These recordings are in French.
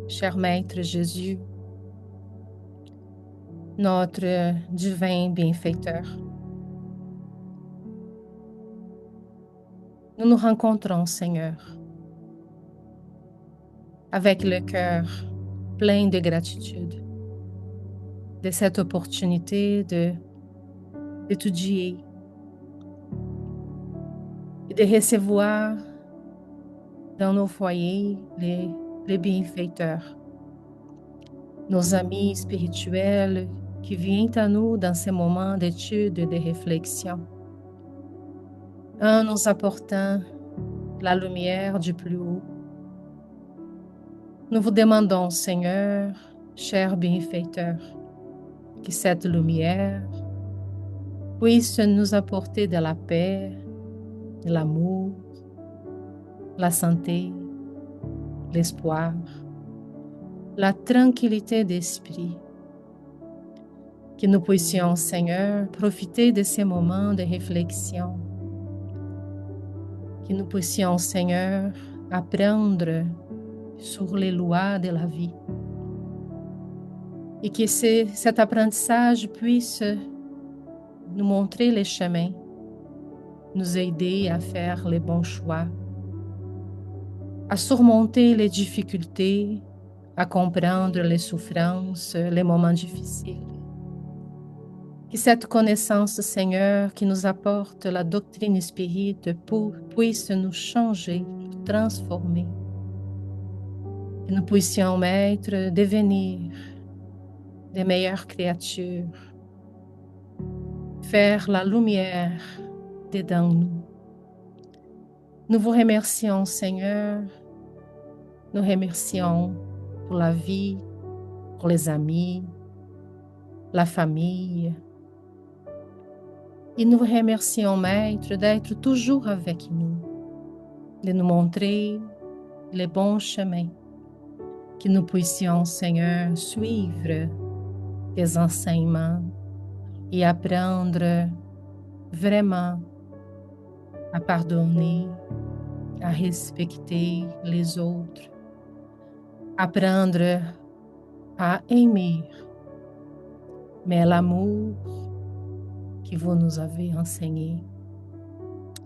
Cher Maître Jésus, notre divin bienfaiteur, nous nous rencontrons, Seigneur, avec le cœur plein de gratitude de cette opportunité d'étudier et de recevoir dans nos foyers les bienfaiteurs, nos amis spirituels qui viennent à nous dans ces moments d'étude et de réflexion, en nous apportant la lumière du plus haut. Nous vous demandons, Seigneur, cher bienfaiteur, que cette lumière puisse nous apporter de la paix, de l'amour, la santé, l'espoir, la tranquillité d'esprit. Que nous puissions, Seigneur, profiter de ces moments de réflexion. Que nous puissions, Seigneur, apprendre sur les lois de la vie. Et que cet apprentissage puisse nous montrer les chemins, nous aider à faire les bons choix, à surmonter les difficultés, à comprendre les souffrances, les moments difficiles. Que cette connaissance, Seigneur, qui nous apporte la doctrine spirite puisse nous changer, nous transformer. Que nous puissions, Maître, devenir des meilleures créatures, faire la lumière dedans nous. Nous vous remercions, Seigneur. Nous remercions pour la vie, pour les amis, la famille. Et nous vous remercions, Maître, d'être toujours avec nous, de nous montrer les bons chemins, que nous puissions, Seigneur, suivre tes enseignements et apprendre vraiment à pardonner, à respecter les autres, apprendre à aimer, mais l'amour que vous nous avez enseigné,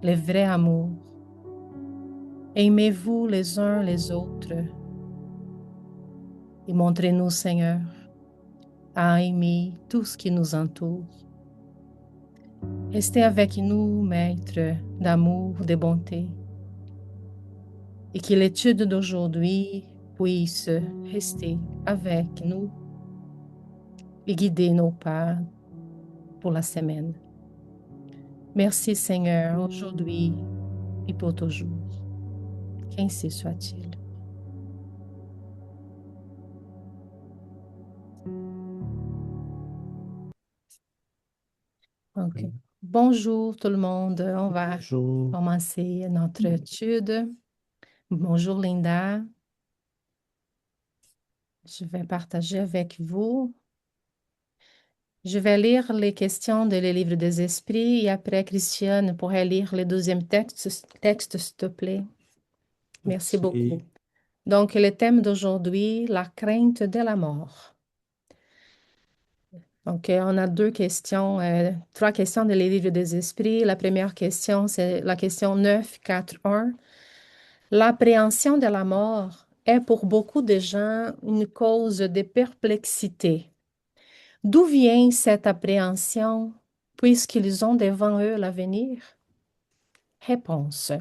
le vrai amour. Aimez-vous les uns les autres et montrez-nous, Seigneur, à aimer tout ce qui nous entoure. Restez avec nous, Maître d'amour, de bonté, et que l'étude d'aujourd'hui puisse rester avec nous et guider nos pas pour la semaine. Merci, Seigneur, aujourd'hui et pour toujours. Qu'ainsi soit-il. OK. Bonjour tout le monde. On va Bonjour. commencer notre étude. Bonjour Linda. Je vais partager avec vous. Je vais lire les questions de les livres des esprits et après Christiane pourrait lire le deuxième texte, s'il te plaît. Merci beaucoup. Ok. Donc, le thème d'aujourd'hui, la crainte de la mort. Donc, on a trois questions de les livres des esprits. La première question, c'est la question 9.4.1. L'appréhension de la mort est pour beaucoup de gens une cause de perplexité. D'où vient cette appréhension puisqu'ils ont devant eux l'avenir? Réponse.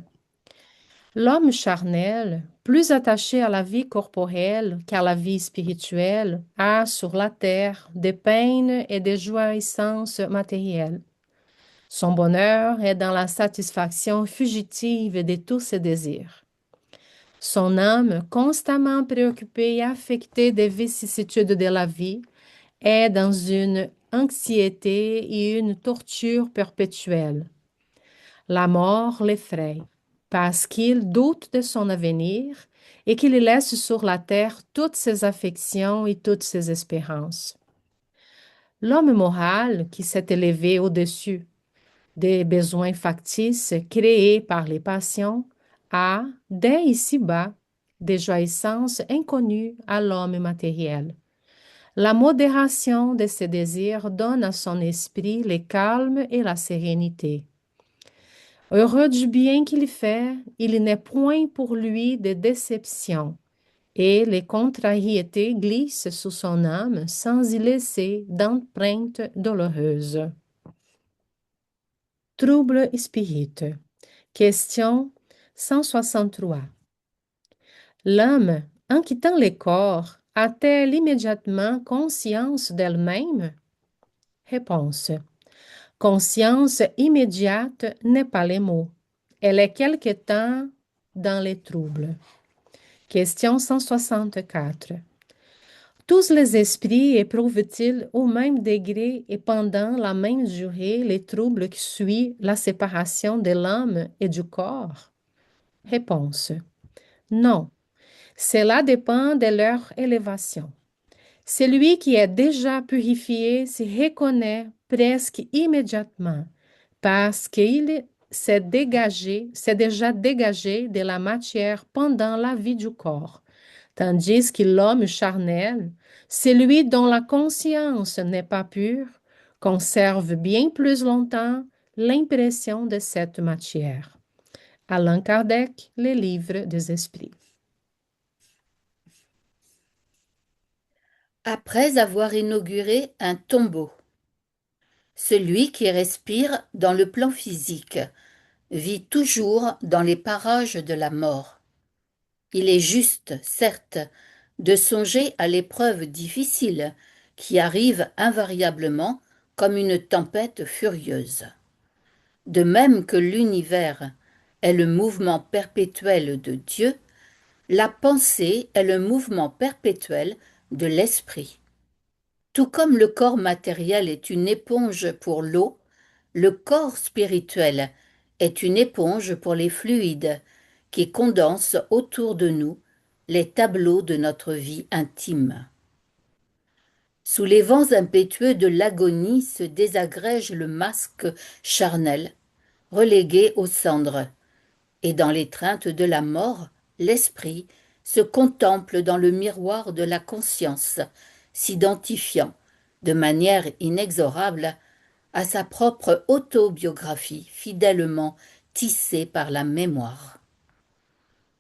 L'homme charnel, plus attaché à la vie corporelle qu'à la vie spirituelle, a sur la terre des peines et des jouissances matérielles. Son bonheur est dans la satisfaction fugitive de tous ses désirs. Son âme, constamment préoccupée et affectée des vicissitudes de la vie, est dans une anxiété et une torture perpétuelle. La mort l'effraie parce qu'il doute de son avenir et qu'il laisse sur la terre toutes ses affections et toutes ses espérances. L'homme moral qui s'est élevé au-dessus des besoins factices créés par les passions a, dès ici-bas, des jouissances inconnues à l'homme matériel. La modération de ses désirs donne à son esprit le calme et la sérénité. Heureux du bien qu'il fait, il n'est point pour lui de déception, et les contrariétés glissent sous son âme sans y laisser d'empreintes douloureuses. Trouble spirit. Question 163. L'âme, en quittant le corps, a-t-elle immédiatement conscience d'elle-même? Réponse. Conscience immédiate n'est pas le mot. Elle est quelque temps dans les troubles. Question 164. Tous les esprits éprouvent-ils au même degré et pendant la même durée les troubles qui suivent la séparation de l'âme et du corps? Réponse. Non. Cela dépend de leur élévation. Celui qui est déjà purifié se reconnaît presque immédiatement parce qu'il s'est déjà dégagé de la matière pendant la vie du corps, tandis que l'homme charnel, celui dont la conscience n'est pas pure, conserve bien plus longtemps l'impression de cette matière. Allan Kardec, Les Livres des Esprits. Après avoir inauguré un tombeau, celui qui respire dans le plan physique vit toujours dans les parages de la mort. Il est juste, certes, de songer à l'épreuve difficile qui arrive invariablement comme une tempête furieuse. De même que l'univers est le mouvement perpétuel de Dieu, la pensée est le mouvement perpétuel de l'esprit. Tout comme le corps matériel est une éponge pour l'eau, le corps spirituel est une éponge pour les fluides qui condensent autour de nous les tableaux de notre vie intime. Sous les vents impétueux de l'agonie se désagrège le masque charnel, relégué aux cendres, et dans l'étreinte de la mort, l'esprit se contemple dans le miroir de la conscience, s'identifiant, de manière inexorable, à sa propre autobiographie fidèlement tissée par la mémoire.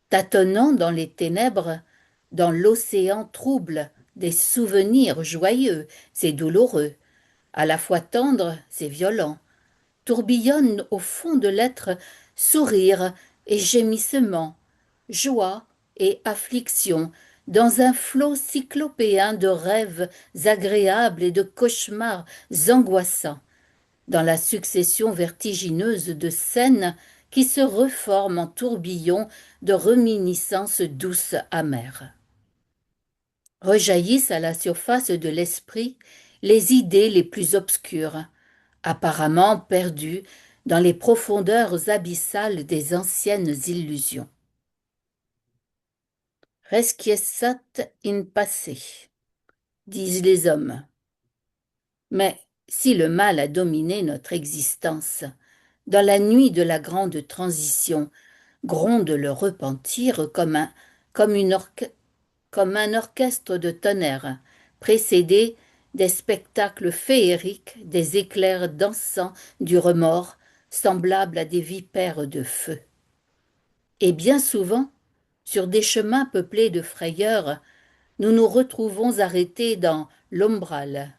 Tâtonnant dans les ténèbres, dans l'océan trouble des souvenirs joyeux et douloureux, à la fois tendres et violents, tourbillonnent au fond de l'être sourire et gémissement, joie et affliction, dans un flot cyclopéen de rêves agréables et de cauchemars angoissants, dans la succession vertigineuse de scènes qui se reforment en tourbillons de reminiscences douces amères. Rejaillissent à la surface de l'esprit les idées les plus obscures, apparemment perdues dans les profondeurs abyssales des anciennes illusions. Resquiescat in pace, disent les hommes. Mais si le mal a dominé notre existence, dans la nuit de la grande transition, gronde le repentir comme un orchestre de tonnerre, précédé des spectacles féeriques, des éclairs dansants du remords, semblables à des vipères de feu. Et bien souvent, sur des chemins peuplés de frayeurs, nous nous retrouvons arrêtés dans l'Umbral,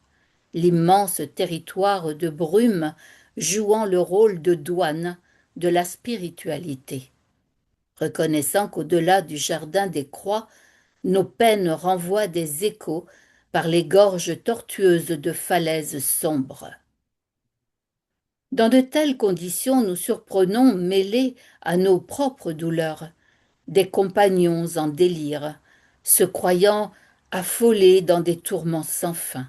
l'immense territoire de brume jouant le rôle de douane de la spiritualité. Reconnaissant qu'au-delà du jardin des croix, nos peines renvoient des échos par les gorges tortueuses de falaises sombres. Dans de telles conditions, nous surprenons, mêlés à nos propres douleurs, des compagnons en délire, se croyant affolés dans des tourments sans fin.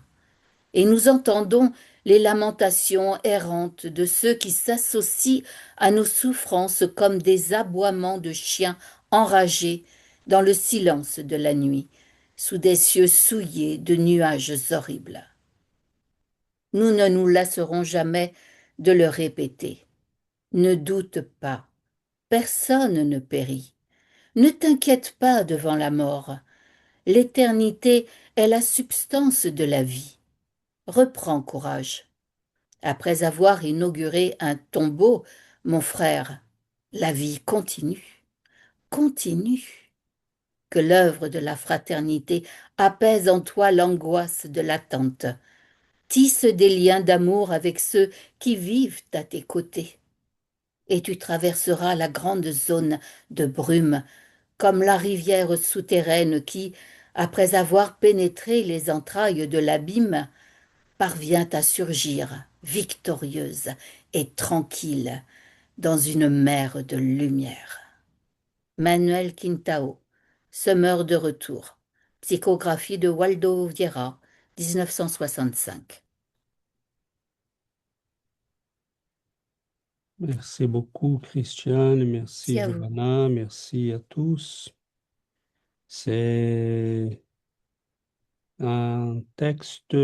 Et nous entendons les lamentations errantes de ceux qui s'associent à nos souffrances comme des aboiements de chiens enragés dans le silence de la nuit, sous des cieux souillés de nuages horribles. Nous ne nous lasserons jamais de le répéter. Ne doute pas, personne ne périt. Ne t'inquiète pas devant la mort. L'éternité est la substance de la vie. Reprends courage. Après avoir inauguré un tombeau, mon frère, la vie continue, continue. Que l'œuvre de la fraternité apaise en toi l'angoisse de l'attente. Tisse des liens d'amour avec ceux qui vivent à tes côtés. Et tu traverseras la grande zone de brume, comme la rivière souterraine qui, après avoir pénétré les entrailles de l'abîme, parvient à surgir, victorieuse et tranquille, dans une mer de lumière. Manuel Quintao, Semeur de retour. Psychographie de Waldo Vieira, 1965. Merci beaucoup, Christiane. C'est Merci, à vous. Giovanna. Merci à tous. C'est un texte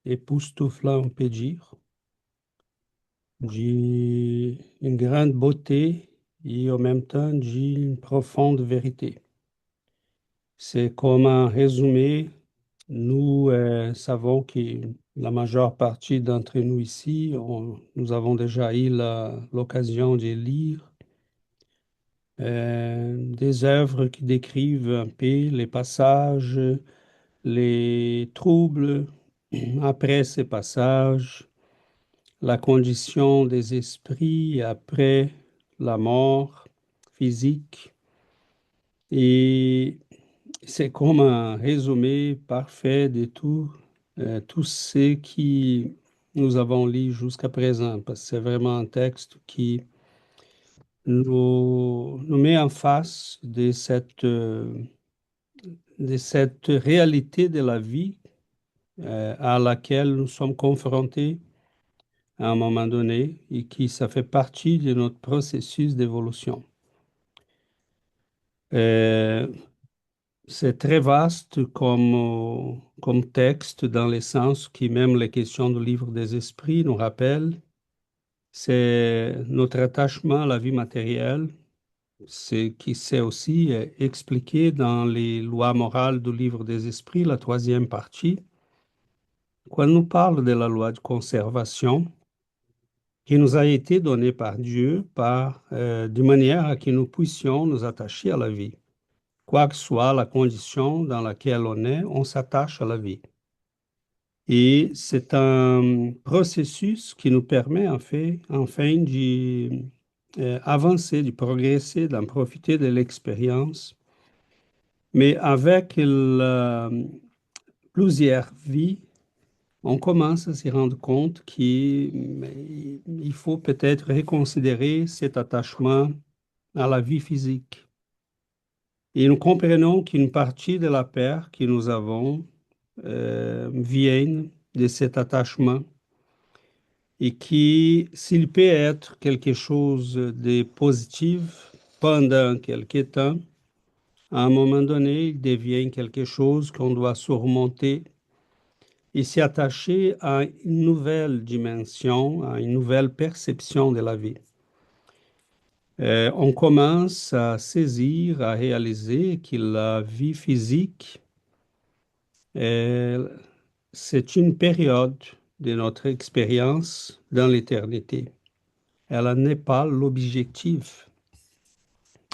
époustouflant, on peut dire, d'une grande beauté et en même temps d'une profonde vérité. C'est comme un résumé. Nous savons que la majeure partie d'entre nous ici, nous avons déjà eu l'occasion de lire des œuvres qui décrivent un peu les passages, les troubles après ces passages, la condition des esprits après la mort physique. Et c'est comme un résumé parfait de tout ce qui nous avons lu jusqu'à présent, parce que c'est vraiment un texte qui nous met en face de cette réalité de la vie à laquelle nous sommes confrontés à un moment donné et qui ça fait partie de notre processus d'évolution. Euh, c'est très vaste comme texte dans le sens qui même les questions du livre des esprits nous rappellent. C'est notre attachement à la vie matérielle, ce qui s'est aussi expliqué dans les lois morales du livre des esprits, la troisième partie, quand on nous parle de la loi de conservation qui nous a été donnée par Dieu de manière à que nous puissions nous attacher à la vie. Quoi que soit la condition dans laquelle on est, on s'attache à la vie. Et c'est un processus qui nous permet enfin d'avancer, de progresser, d'en profiter de l'expérience, mais avec plusieurs vies, on commence à se rendre compte qu'il faut peut-être reconsidérer cet attachement à la vie physique. Et nous comprenons qu'une partie de la peur que nous avons vient de cet attachement et qui, s'il peut être quelque chose de positif pendant quelque temps, à un moment donné, il devient quelque chose qu'on doit surmonter et s'y attacher à une nouvelle dimension, à une nouvelle perception de la vie. On commence à saisir, à réaliser que la vie physique, euh, c'est une période de notre expérience dans l'éternité. Elle n'est pas l'objectif.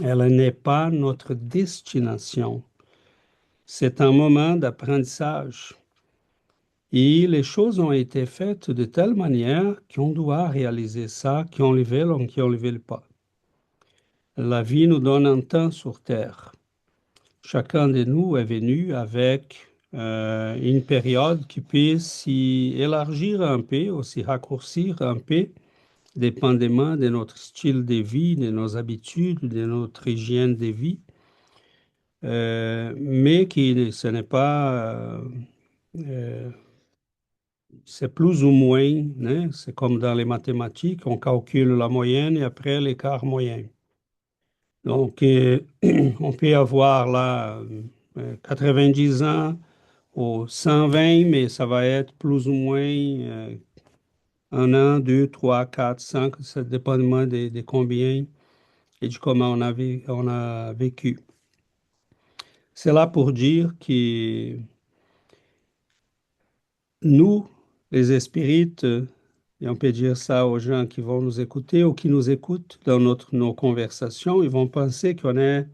Elle n'est pas notre destination. C'est un moment d'apprentissage. Et les choses ont été faites de telle manière qu'on doit réaliser ça, qu'on le veuille ou qu'on ne le veuille pas. La vie nous donne un temps sur Terre. Chacun de nous est venu avec une période qui peut s'y élargir un peu ou s'y raccourcir un peu, dépendamment de notre style de vie, de nos habitudes, de notre hygiène de vie, mais qui, ce n'est pas, euh, c'est plus ou moins, hein, c'est comme dans les mathématiques, on calcule la moyenne et après l'écart moyen. Donc, on peut avoir là 90 ans ou 120, mais ça va être plus ou moins un an, deux, trois, quatre, cinq, ça dépend de combien et de comment on a vécu. C'est là pour dire que nous, les spirites, et on peut dire ça aux gens qui vont nous écouter ou qui nous écoutent dans nos conversations, ils vont penser qu'on est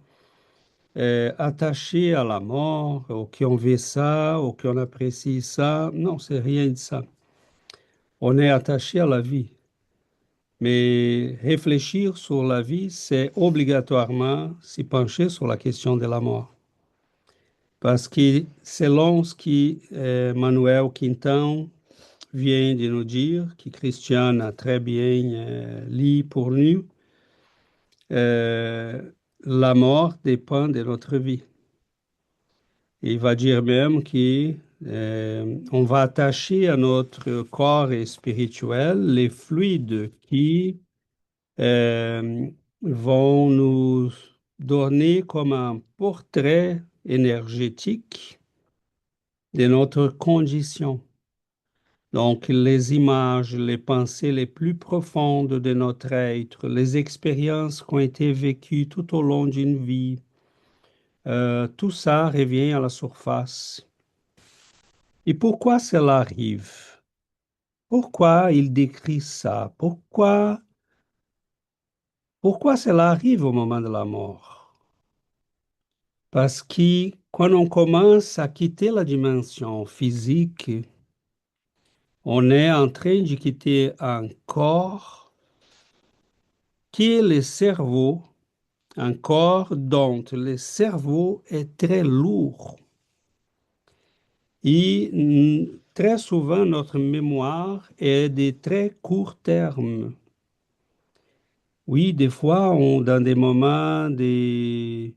attaché à la mort, ou qu'on veut ça, ou qu'on apprécie ça. Non, c'est rien de ça. On est attaché à la vie. Mais réfléchir sur la vie, c'est obligatoirement s'y pencher sur la question de la mort. Parce que selon ce que Manuel Quintão vient de nous dire, que Christiane a très bien lu pour nous, euh, la mort dépend de notre vie. Il va dire même que on va attacher à notre corps spirituel les fluides qui euh, vont nous donner comme un portrait énergétique de notre condition. Donc, les images, les pensées les plus profondes de notre être, les expériences qui ont été vécues tout au long d'une vie, tout ça revient à la surface. Et pourquoi cela arrive? Pourquoi il décrit ça? Pourquoi cela arrive au moment de la mort? Parce que quand on commence à quitter la dimension physique, on est en train de quitter un corps qui est le cerveau, un corps dont le cerveau est très lourd. Et très souvent, notre mémoire est de très court terme. Oui, des fois, dans des moments de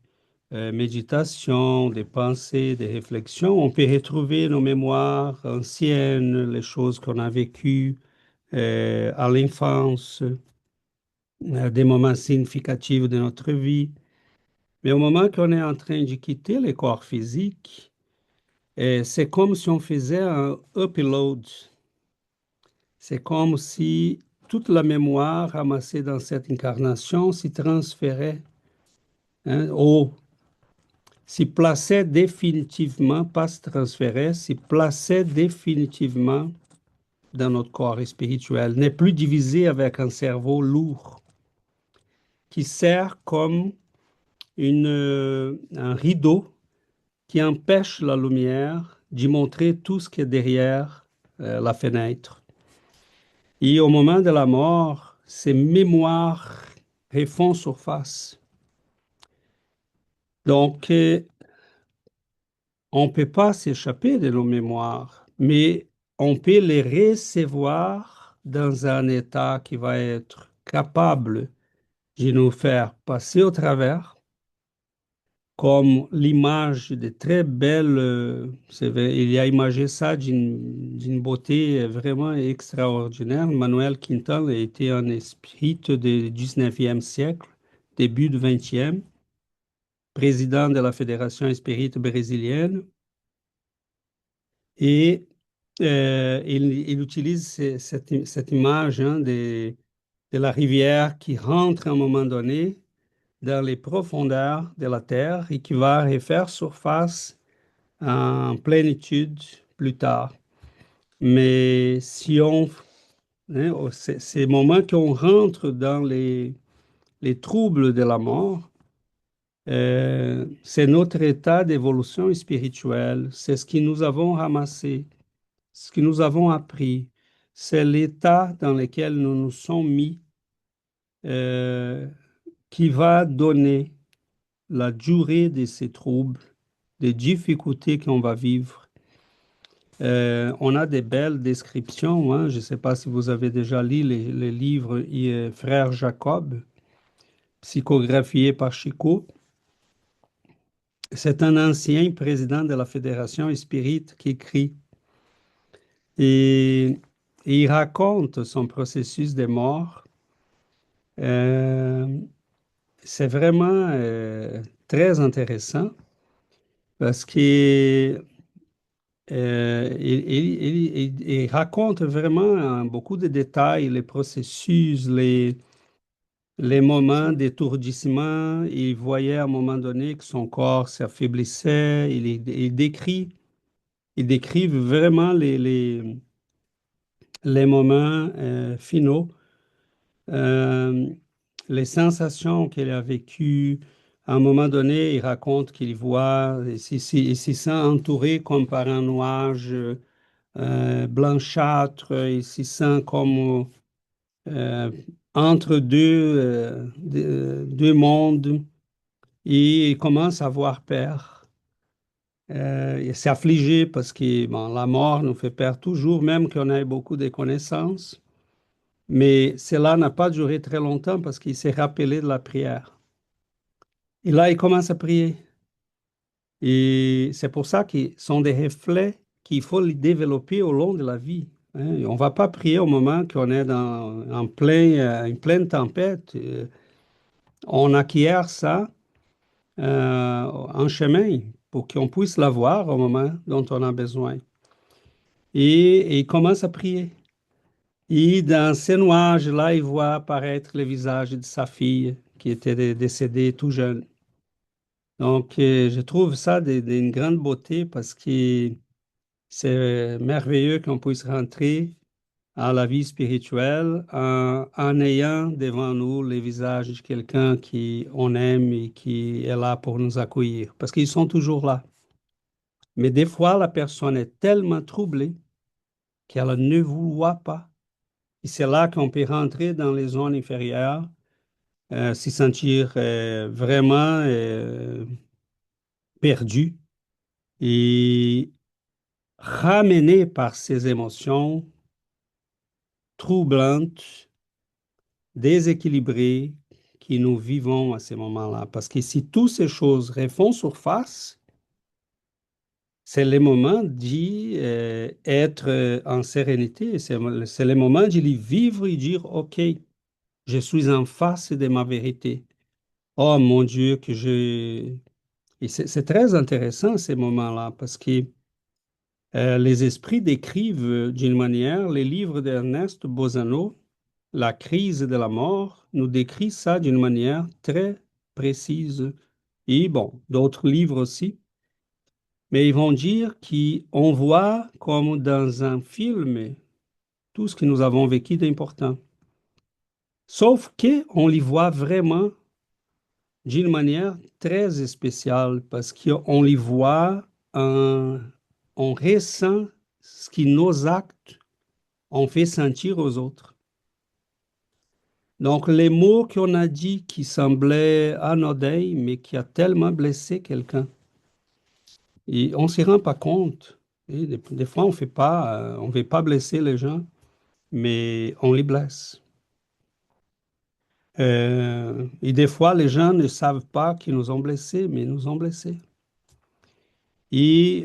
méditation, des pensées, des réflexions, on peut retrouver nos mémoires anciennes, les choses qu'on a vécues à l'enfance, des moments significatifs de notre vie. Mais au moment qu'on est en train de quitter le corps physique, c'est comme si on faisait un upload. C'est comme si toute la mémoire ramassée dans cette incarnation s'y transférait, hein, ou s'y plaçait définitivement, pas se transférait, s'y plaçait définitivement dans notre corps spirituel, n'est plus divisé avec un cerveau lourd qui sert comme un rideau qui empêche la lumière d'y montrer tout ce qui est derrière la fenêtre. Et au moment de la mort, ces mémoires refont surface. Donc, on ne peut pas s'échapper de nos mémoires, mais on peut les recevoir dans un état qui va être capable de nous faire passer au travers, comme l'image de très belles, il y a imagé ça d'une beauté vraiment extraordinaire. Manuel Quintana était un esprit du 19e siècle, début du 20e, président de la Fédération Espírita brésilienne. Et il utilise cette image, hein, de la rivière qui rentre à un moment donné dans les profondeurs de la terre et qui va refaire surface en plénitude plus tard. Mais si hein, ces moments qu'on rentre dans les troubles de la mort, c'est notre état d'évolution spirituelle, c'est ce que nous avons ramassé, ce que nous avons appris, c'est l'état dans lequel nous nous sommes mis euh, qui va donner la durée de ces troubles, des difficultés qu'on va vivre. On a des belles descriptions, hein. Je ne sais pas si vous avez déjà lu les livres Frère Jacob, psychographiés par Chico. C'est un ancien président de la Fédération Spirit qui écrit. Et, et il raconte son processus de mort. Euh, c'est vraiment très intéressant parce que il raconte vraiment en beaucoup de détails les processus, les moments Ok. d'étourdissement. Il voyait à un moment donné que son corps s'affaiblissait. Il décrit vraiment les moments finaux, euh, les sensations qu'il a vécues. À un moment donné, il raconte qu'il voit, il s'y sent entouré comme par un nuage blanchâtre. Il s'y sent comme euh, entre deux mondes. Et il commence à avoir peur. Il s'est affligé parce que bon, la mort nous fait peur toujours, même qu'on ait beaucoup de connaissances. Mais cela n'a pas duré très longtemps parce qu'il s'est rappelé de la prière. Et là, il commence à prier. Et c'est pour ça que ce sont des reflets qu'il faut les développer au long de la vie. Hein. On ne va pas prier au moment qu'on est en pleine tempête. On acquiert ça en chemin pour qu'on puisse l'avoir au moment dont on a besoin. Et il commence à prier. Et dans ces nuages-là, il voit apparaître le visage de sa fille qui était décédée tout jeune. Donc, je trouve ça d'une grande beauté parce que c'est merveilleux qu'on puisse rentrer à la vie spirituelle en ayant devant nous le visage de quelqu'un qui on aime et qui est là pour nous accueillir. Parce qu'ils sont toujours là. Mais des fois, la personne est tellement troublée qu'elle ne vous voit pas. Et c'est là qu'on peut rentrer dans les zones inférieures, s'y sentir vraiment perdu et ramené par ces émotions troublantes, déséquilibrées que nous vivons à ces moments-là. Parce que si toutes ces choses refont surface, c'est le moment d'y être en sérénité. C'est le moment d'y vivre et dire, OK, je suis en face de ma vérité. Oh mon Dieu, que je... Et c'est très intéressant ces moments-là parce que les esprits décrivent d'une manière, les livres d'Ernest Bozano, La crise de la mort, nous décrit ça d'une manière très précise. Et bon, d'autres livres aussi. Mais ils vont dire qu'on voit comme dans un film tout ce que nous avons vécu d'important. Sauf qu'on les voit vraiment d'une manière très spéciale parce qu'on les voit, on ressent ce que nos actes ont fait sentir aux autres. Donc, les mots qu'on a dit qui semblaient anodins, mais qui a tellement blessé quelqu'un. Et on ne s'y rend pas compte. Et des fois, on ne veut pas blesser les gens, mais on les blesse. Et des fois, les gens ne savent pas qu'ils nous ont blessés, mais ils nous ont blessés. Et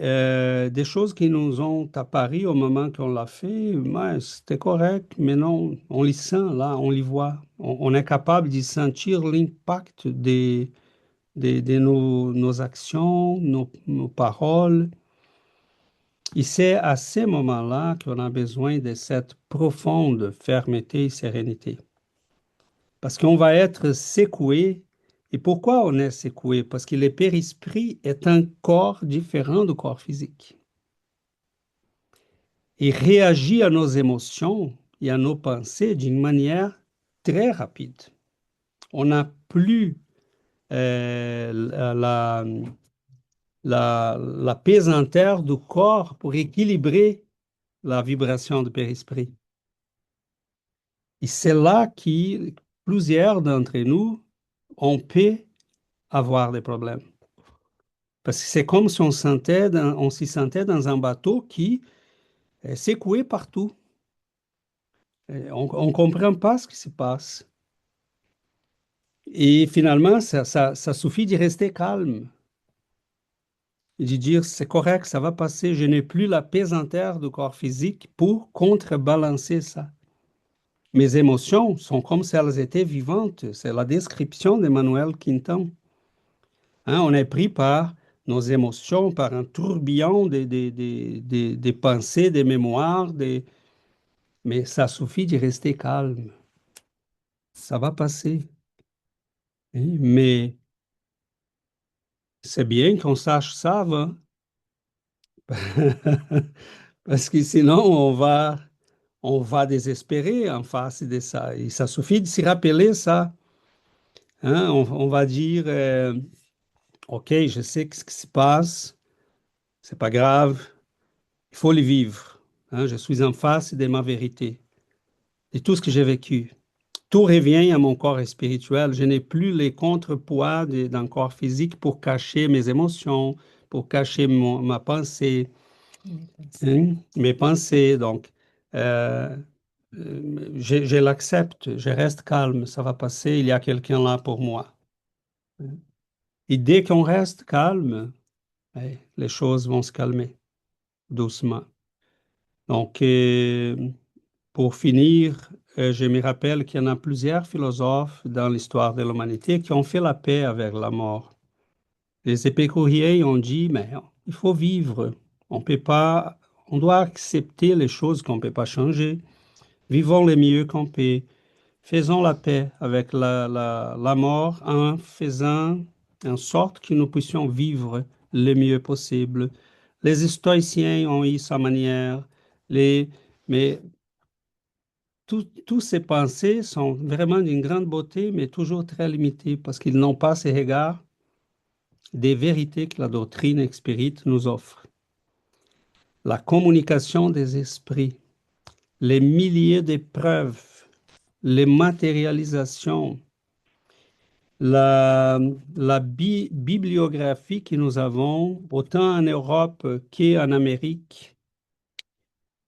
des choses qui nous ont apparu au moment qu'on l'a fait, ouais, c'était correct, mais non, on les sent là, on les voit. On est capable d'y sentir l'impact de nos actions, nos paroles. Et c'est à ces moments-là qu'on a besoin de cette profonde fermeté et sérénité. Parce qu'on va être secoué. Et pourquoi on est secoué? Parce que le périsprit est un corps différent du corps physique. Il réagit à nos émotions et à nos pensées d'une manière très rapide. On n'a plus la pesanteur du corps pour équilibrer la vibration du périsprit. Et c'est là que plusieurs d'entre nous, on peut avoir des problèmes. Parce que c'est comme si on s'y sentait dans un bateau qui est secoué partout. Et on ne comprend pas ce qui se passe. Et finalement, ça suffit d'y rester calme et de dire c'est correct, ça va passer, je n'ai plus la pesanteur du corps physique pour contrebalancer ça. Mes émotions sont comme si elles étaient vivantes. C'est la description d'Emmanuel Quinton. Hein, on est pris par nos émotions, par un tourbillon des pensées, des mémoires, mais ça suffit d'y rester calme. Ça va passer. Mais c'est bien qu'on sache ça avant, parce que sinon on va désespérer en face de ça. Et ça suffit de s'y rappeler ça. Hein. On va dire, OK, je sais ce qui se passe, c'est pas grave, il faut le vivre. Hein. Je suis en face de ma vérité, de tout ce que j'ai vécu. Tout revient à mon corps spirituel. Je n'ai plus les contrepoids d'un corps physique pour cacher mes émotions, pour cacher ma pensée, hein, mes pensées. Donc, euh, je l'accepte, je reste calme, ça va passer, il y a quelqu'un là pour moi. Et dès qu'on reste calme, les choses vont se calmer doucement. Donc, pour finir, je me rappelle qu'il y en a plusieurs philosophes dans l'histoire de l'humanité qui ont fait la paix avec la mort. Les épicuriens ont dit, mais il faut vivre. On peut pas, on doit accepter les choses qu'on ne peut pas changer. Vivons le mieux qu'on peut. Faisons la paix avec la mort en faisant en sorte que nous puissions vivre le mieux possible. Les stoïciens ont eu sa manière, mais tous ces pensées sont vraiment d'une grande beauté, mais toujours très limitées parce qu'ils n'ont pas ces regards des vérités que la doctrine spirite nous offre. La communication des esprits, les milliers d'épreuves, les matérialisations, la bibliographie que nous avons, autant en Europe qu'en Amérique,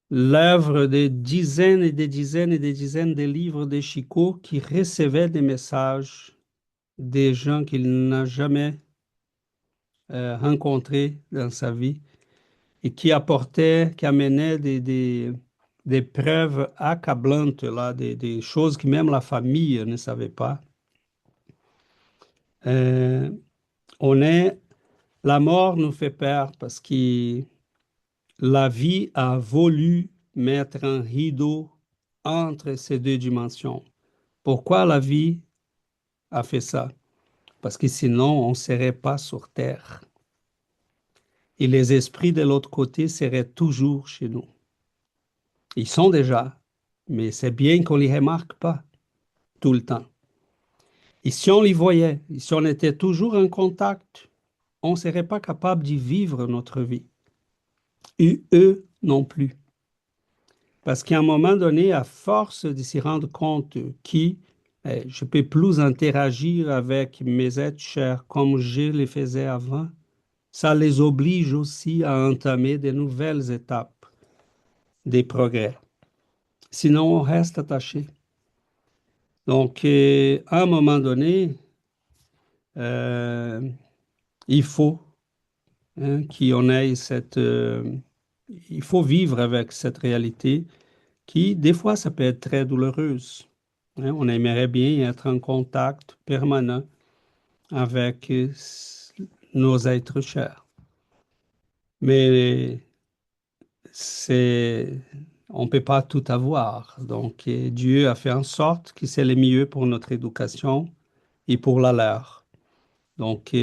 l'œuvre de dizaines et des dizaines et des dizaines de livres de Chico qui recevaient des messages des gens qu'il n'a jamais rencontrés dans sa vie et qui apportaient, qui amenaient des preuves accablantes, là, des choses que même la famille ne savait pas. Euh, on est, la mort nous fait peur parce que la vie a voulu mettre un rideau entre ces deux dimensions. Pourquoi la vie a fait ça? Parce que sinon, on ne serait pas sur Terre. Et les esprits de l'autre côté seraient toujours chez nous. Ils sont déjà, mais c'est bien qu'on ne les remarque pas tout le temps. Et si on les voyait, et si on était toujours en contact, on ne serait pas capable d'y vivre notre vie. Et eux non plus. Parce qu'à un moment donné, à force de s'y rendre compte je ne peux plus interagir avec mes êtres chers comme je le faisais avant, ça les oblige aussi à entamer de nouvelles étapes des progrès. Sinon, on reste attaché. Donc, à un moment donné, euh, il faut qu'on ait il faut vivre avec cette réalité qui, des fois, ça peut être très douloureuse. Hein. On aimerait bien être en contact permanent avec nos êtres chers. Mais c'est, on ne peut pas tout avoir. Donc, Dieu a fait en sorte que c'est le mieux pour notre éducation et pour la leur. Donc,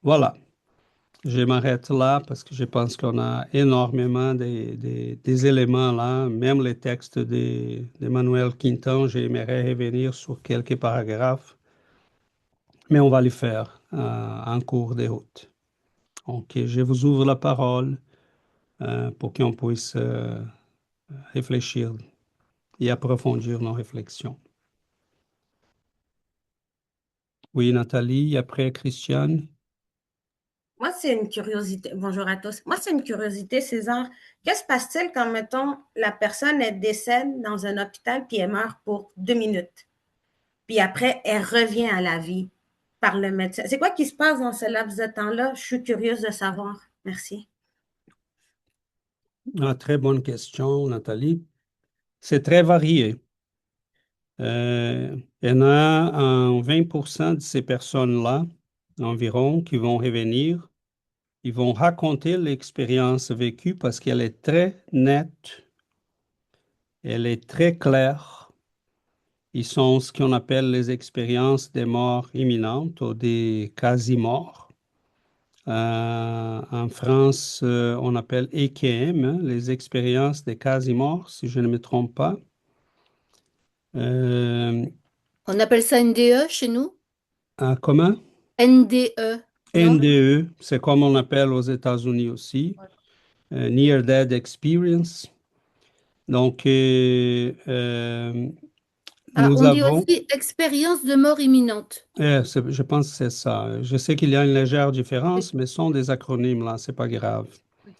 voilà. Je m'arrête là parce que je pense qu'on a énormément des éléments là, même les textes d'Emmanuel Quinton, j'aimerais revenir sur quelques paragraphes, mais on va le faire en cours de route. Donc, je vous ouvre la parole pour qu'on puisse réfléchir et approfondir nos réflexions. Oui, Nathalie, après Christiane. Moi, c'est une curiosité. Bonjour à tous. Moi, c'est une curiosité, César. Qu'est-ce qui se passe-t-il quand, mettons, la personne, elle décède dans un hôpital puis elle meurt pour 2 minutes? Puis après, elle revient à la vie par le médecin. C'est quoi qui se passe dans ce laps de temps-là? Je suis curieuse de savoir. Merci. Ah, très bonne question, Nathalie. C'est très varié. Il y en a 20% de ces personnes-là, environ, qui vont revenir. Ils vont raconter l'expérience vécue parce qu'elle est très nette, elle est très claire Ils sont ce qu'on appelle les expériences des morts imminentes ou des quasi-morts. En France, on appelle EKM, hein, les expériences des quasi-morts, si je ne me trompe pas. Euh, On appelle ça NDE chez nous? Comment? NDE, non? NDE, c'est comme on appelle aux États-Unis aussi, Near Death Experience. Donc, Ah, nous on dit avons, aussi expérience de mort imminente. je pense que c'est ça. Je sais qu'il y a une légère Oui. différence, mais ce sont des acronymes là, c'est pas grave. Oui.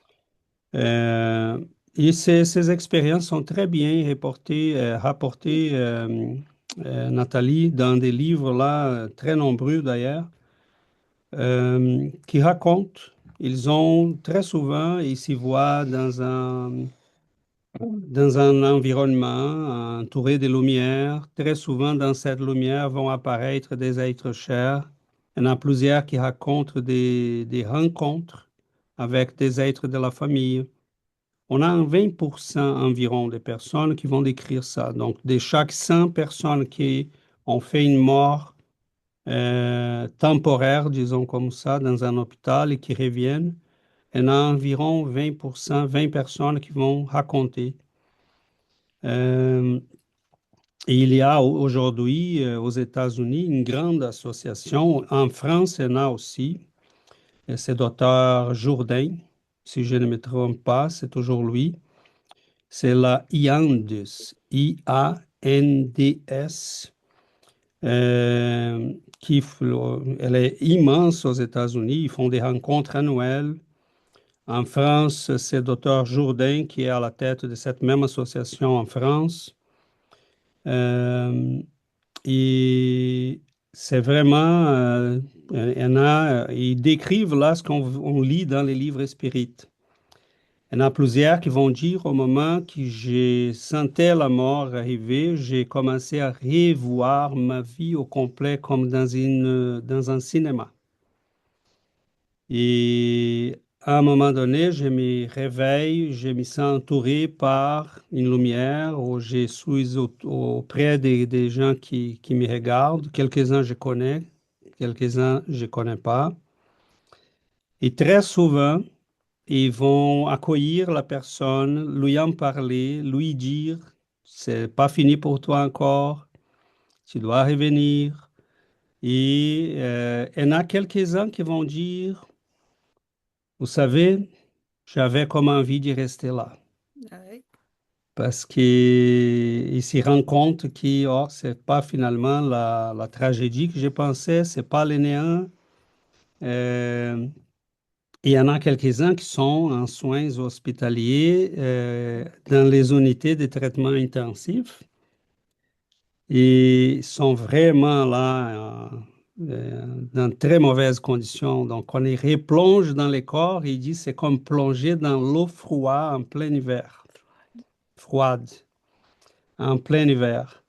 Euh, et ces expériences sont très bien rapportées, Nathalie, dans des livres là, très nombreux d'ailleurs, qui racontent. Ils ont très souvent, ils s'y voient dans un environnement entouré de lumière. Très souvent, dans cette lumière vont apparaître des êtres chers. Il y en a plusieurs qui racontent des rencontres avec des êtres de la famille. On a un 20% environ de personnes qui vont décrire ça. Donc, de chaque 100 personnes qui ont fait une mort temporaire, disons comme ça, dans un hôpital et qui reviennent, il y en a environ 20%, 20 personnes qui vont raconter. Euh, et il y a aujourd'hui aux États-Unis une grande association. En France, il y en a aussi. Et c'est Dr. Jourdain, si je ne me trompe pas, c'est toujours lui. C'est la IANDS, IANDS, elle est immense aux États-Unis. Ils font des rencontres annuelles. En France, c'est Dr. Jourdain qui est à la tête de cette même association en France. Euh, et c'est vraiment, il y en a, ils décrivent là ce qu'on lit dans les livres spirites. Il y en a plusieurs qui vont dire au moment que j'ai senti la mort arriver, j'ai commencé à revoir ma vie au complet comme dans un cinéma. Et à un moment donné, je me réveille, je me sens entouré par une lumière où je suis auprès des gens qui me regardent. Quelques-uns je connais, quelques-uns je ne connais pas. Et très souvent, ils vont accueillir la personne, lui en parler, lui dire, c'est pas fini pour toi encore, tu dois revenir. Et il y en a quelques-uns qui vont dire, vous savez, j'avais comme envie de rester là. Ah oui. Parce qu'ils s'y rendent compte que oh, c'est pas finalement la tragédie que j'ai pensé, c'est pas le néant. Euh, il y en a quelques-uns qui sont en soins hospitaliers dans les unités de traitement intensif et sont vraiment là dans de très mauvaises conditions. Donc, on les replonge dans les corps et il dit c'est comme plonger dans l'eau froide en plein hiver. Froide, en plein hiver.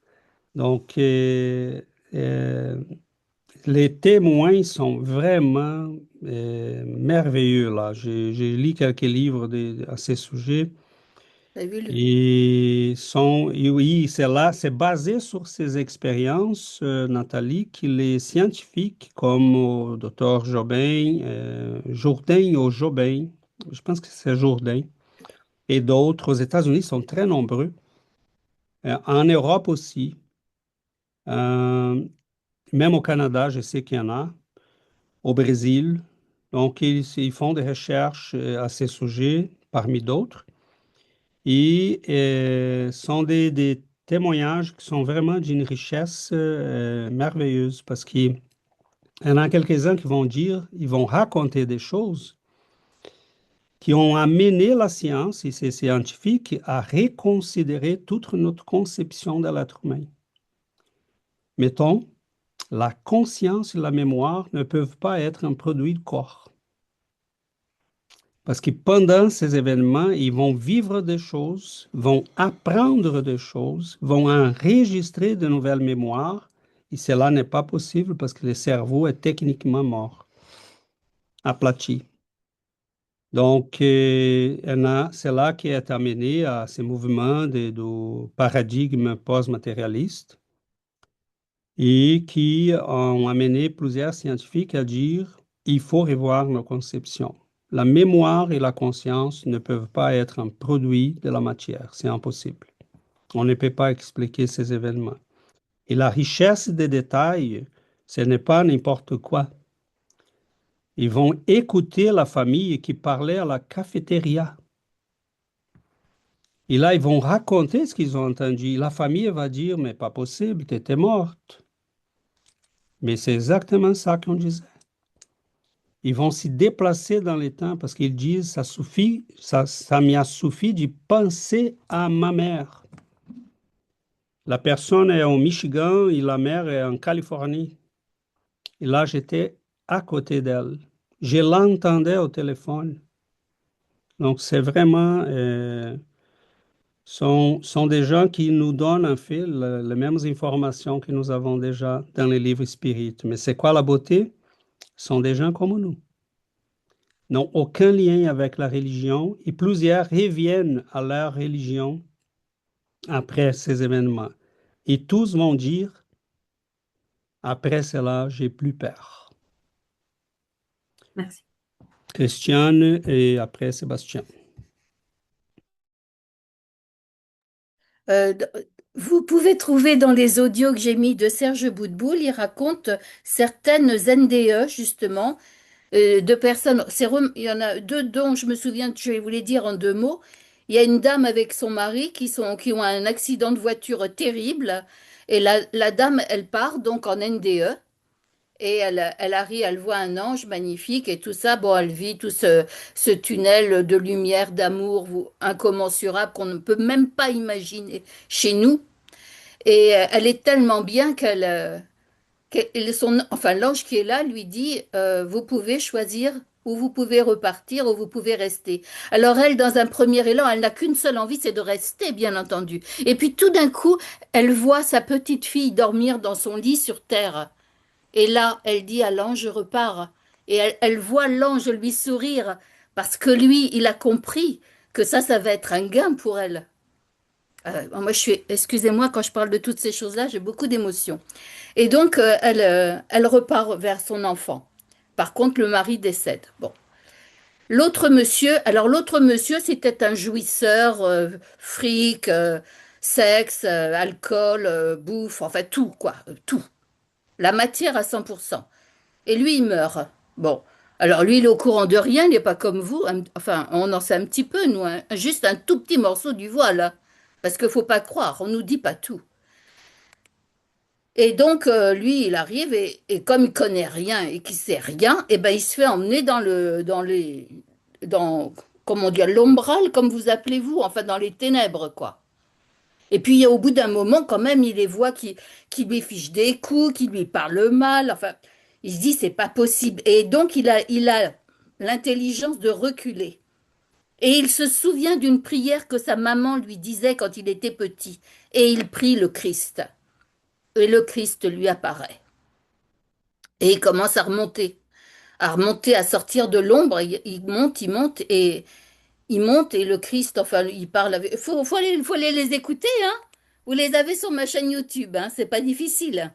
Donc, euh, les témoins sont vraiment merveilleux là. J'ai lu quelques livres à ce sujet T'as vu le... et oui, c'est là, c'est basé sur ces expériences, Nathalie, que les scientifiques comme Dr. Jourdain ou Jobin, je pense que c'est Jourdain, et d'autres aux États-Unis sont très nombreux. En Europe aussi. Euh, Même au Canada, je sais qu'il y en a. Au Brésil. Donc, ils font des recherches à ces sujets, parmi d'autres. Et sont des témoignages qui sont vraiment d'une richesse merveilleuse parce qu'il y en a quelques-uns qui vont dire, ils vont raconter des choses qui ont amené la science et ces scientifiques à reconsidérer toute notre conception de l'être humain. Mettons, la conscience et la mémoire ne peuvent pas être un produit de corps. Parce que pendant ces événements, ils vont vivre des choses, vont apprendre des choses, vont enregistrer de nouvelles mémoires. Et cela n'est pas possible parce que le cerveau est techniquement mort, aplati. Donc, c'est là qui est amené à ces mouvements de paradigme post-matérialiste. et qui ont amené plusieurs scientifiques à dire il faut revoir nos conceptions. La mémoire et la conscience ne peuvent pas être un produit de la matière, c'est impossible. On ne peut pas expliquer ces événements. Et la richesse des détails, ce n'est pas n'importe quoi. Ils vont écouter la famille qui parlait à la cafétéria. Et là, ils vont raconter ce qu'ils ont entendu. La famille va dire, mais pas possible, tu étais morte. Mais c'est exactement ça qu'on disait. Ils vont s'y déplacer dans le temps parce qu'ils disent, ça suffit, ça m'y a suffi de penser à ma mère. La personne est au Michigan et la mère est en Californie. Et là, j'étais à côté d'elle. Je l'entendais au téléphone. Donc, c'est vraiment, sont des gens qui nous donnent en fait les mêmes informations que nous avons déjà dans les livres spirites. Mais c'est quoi la beauté? Ce sont des gens comme nous. N'ont aucun lien avec la religion et plusieurs reviennent à leur religion après ces événements. Et tous vont dire, après cela, j'ai plus peur. Merci. Christiane et après Sébastien. Euh, d- Vous pouvez trouver dans les audios que j'ai mis de Serge Boutboul, il raconte certaines NDE, justement, de personnes. Il y en a deux dont je me souviens, je vais vous les dire en deux mots. Il y a une dame avec son mari qui ont un accident de voiture terrible. Et la dame, elle part donc en NDE. Et elle arrive, elle voit un ange magnifique et tout ça. Bon, elle vit tout ce tunnel de lumière, d'amour incommensurable qu'on ne peut même pas imaginer chez nous. Et elle est tellement bien enfin, l'ange qui est là lui dit, vous pouvez choisir ou vous pouvez repartir ou vous pouvez rester. Alors elle, dans un premier élan, elle n'a qu'une seule envie, c'est de rester, bien entendu. Et puis tout d'un coup, elle voit sa petite fille dormir dans son lit sur terre. Et là, elle dit à l'ange, je repars. Et elle voit l'ange lui sourire parce que lui, il a compris que ça va être un gain pour elle. Moi, excusez-moi, quand je parle de toutes ces choses-là, j'ai beaucoup d'émotions. Et donc, elle repart vers son enfant. Par contre, le mari décède. Bon. L'autre monsieur, c'était un jouisseur, fric, sexe, alcool, bouffe, enfin tout, quoi, tout. La matière à 100%. Et lui, il meurt. Bon. Alors lui, il est au courant de rien, il n'est pas comme vous. Enfin, on en sait un petit peu, nous, hein. Juste un tout petit morceau du voile, hein. Parce qu'il ne faut pas croire, on ne nous dit pas tout. Et donc, lui, il arrive et comme il connaît rien et qu'il sait rien, et ben, il se fait emmener dans, comment dire, l'ombral, comme vous appelez vous, enfin, dans les ténèbres, quoi. Et puis, au bout d'un moment, quand même, il les voit qui lui fichent des coups, qui lui parlent mal. Enfin, il se dit, c'est pas possible. Et donc, il a l'intelligence de reculer. Et il se souvient d'une prière que sa maman lui disait quand il était petit. Et il prie le Christ. Et le Christ lui apparaît. Et il commence à remonter, à sortir de l'ombre. Il monte, et il monte, et le Christ, enfin, il parle avec. Faut aller les écouter, hein. Vous les avez sur ma chaîne YouTube, hein. C'est pas difficile.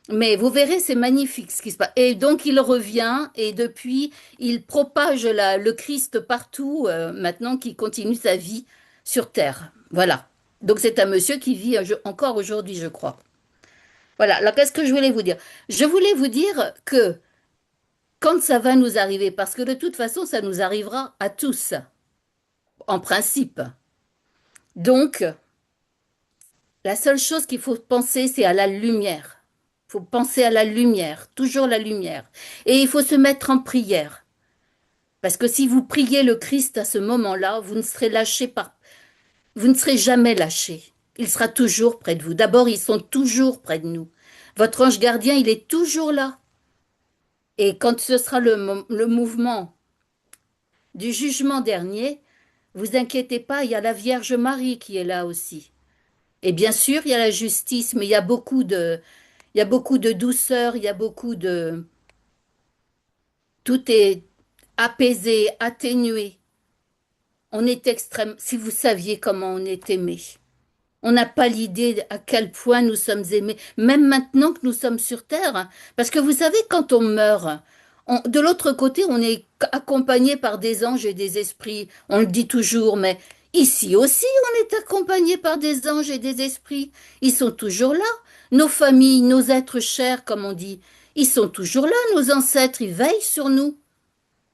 Mais vous verrez, c'est magnifique ce qui se passe. Et donc il revient, et depuis, il propage le Christ partout, maintenant qu'il continue sa vie sur Terre. Voilà. Donc c'est un monsieur qui vit encore aujourd'hui, je crois. Voilà. Alors qu'est-ce que je voulais vous dire? Je voulais vous dire que quand ça va nous arriver, parce que de toute façon, ça nous arrivera à tous, en principe. Donc, la seule chose qu'il faut penser, c'est à la lumière. Il faut penser à la lumière, toujours la lumière. Et il faut se mettre en prière. Parce que si vous priez le Christ à ce moment-là, vous ne serez jamais lâché. Il sera toujours près de vous. D'abord, ils sont toujours près de nous. Votre ange gardien, il est toujours là. Et quand ce sera le mouvement du jugement dernier, vous inquiétez pas, il y a la Vierge Marie qui est là aussi. Et bien sûr, il y a la justice, mais il y a beaucoup de douceur, il y a beaucoup de, tout est apaisé, atténué. On est extrême, si vous saviez comment on est aimé. On n'a pas l'idée à quel point nous sommes aimés, même maintenant que nous sommes sur Terre. Parce que vous savez, quand on meurt, de l'autre côté, on est accompagné par des anges et des esprits. On le dit toujours, mais ici aussi, on est accompagné par des anges et des esprits. Ils sont toujours là. Nos familles, nos êtres chers, comme on dit, ils sont toujours là. Nos ancêtres, ils veillent sur nous.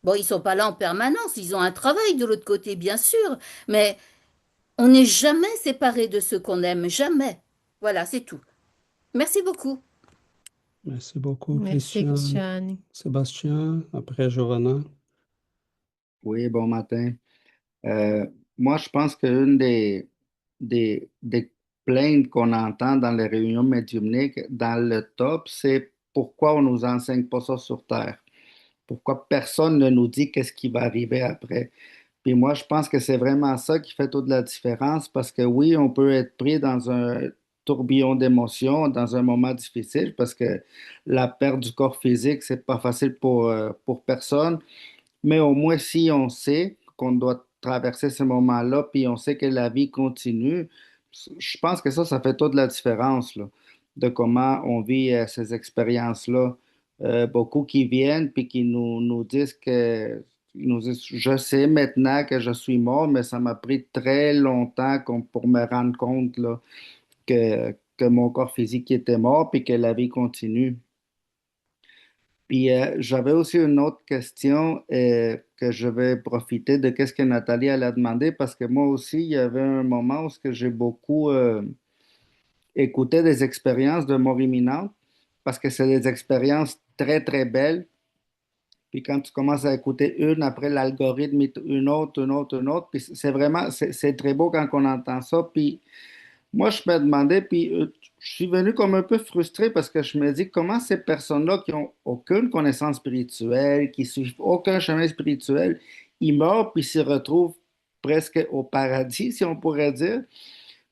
Bon, ils sont pas là en permanence. Ils ont un travail de l'autre côté, bien sûr. Mais on n'est jamais séparé de ceux qu'on aime, jamais. Voilà, c'est tout. Merci beaucoup. Merci beaucoup, Merci, Christian. Christiane. Sébastien, après Giovanna. Oui, bon matin. Euh, Moi, je pense qu'une des plaintes qu'on entend dans les réunions médiumniques, dans le top, c'est pourquoi on nous enseigne pas ça sur Terre? Pourquoi personne ne nous dit qu'est-ce qui va arriver après? Puis moi, je pense que c'est vraiment ça qui fait toute la différence parce que oui, on peut être pris dans un tourbillon d'émotions, dans un moment difficile parce que la perte du corps physique, c'est pas facile pour personne. Mais au moins, si on sait qu'on doit traverser ce moment-là, puis on sait que la vie continue, je pense que ça fait toute la différence, là, de comment on vit ces expériences-là. Beaucoup qui viennent, puis qui nous disent je sais maintenant que je suis mort, mais ça m'a pris très longtemps pour me rendre compte, là, que mon corps physique était mort, puis que la vie continue. Puis j'avais aussi une autre question que je vais profiter de qu'est-ce que Nathalie allait demander parce que moi aussi, il y avait un moment où ce que j'ai beaucoup écouté des expériences de mort imminente parce que c'est des expériences très, très belles. Puis quand tu commences à écouter une après l'algorithme, une autre, une autre, une autre, puis c'est vraiment, c'est très beau quand on entend ça. Puis moi, je me demandais, puis je suis venu comme un peu frustré parce que je me dis comment ces personnes-là qui ont aucune connaissance spirituelle, qui suivent aucun chemin spirituel, ils meurent puis se retrouvent presque au paradis, si on pourrait dire.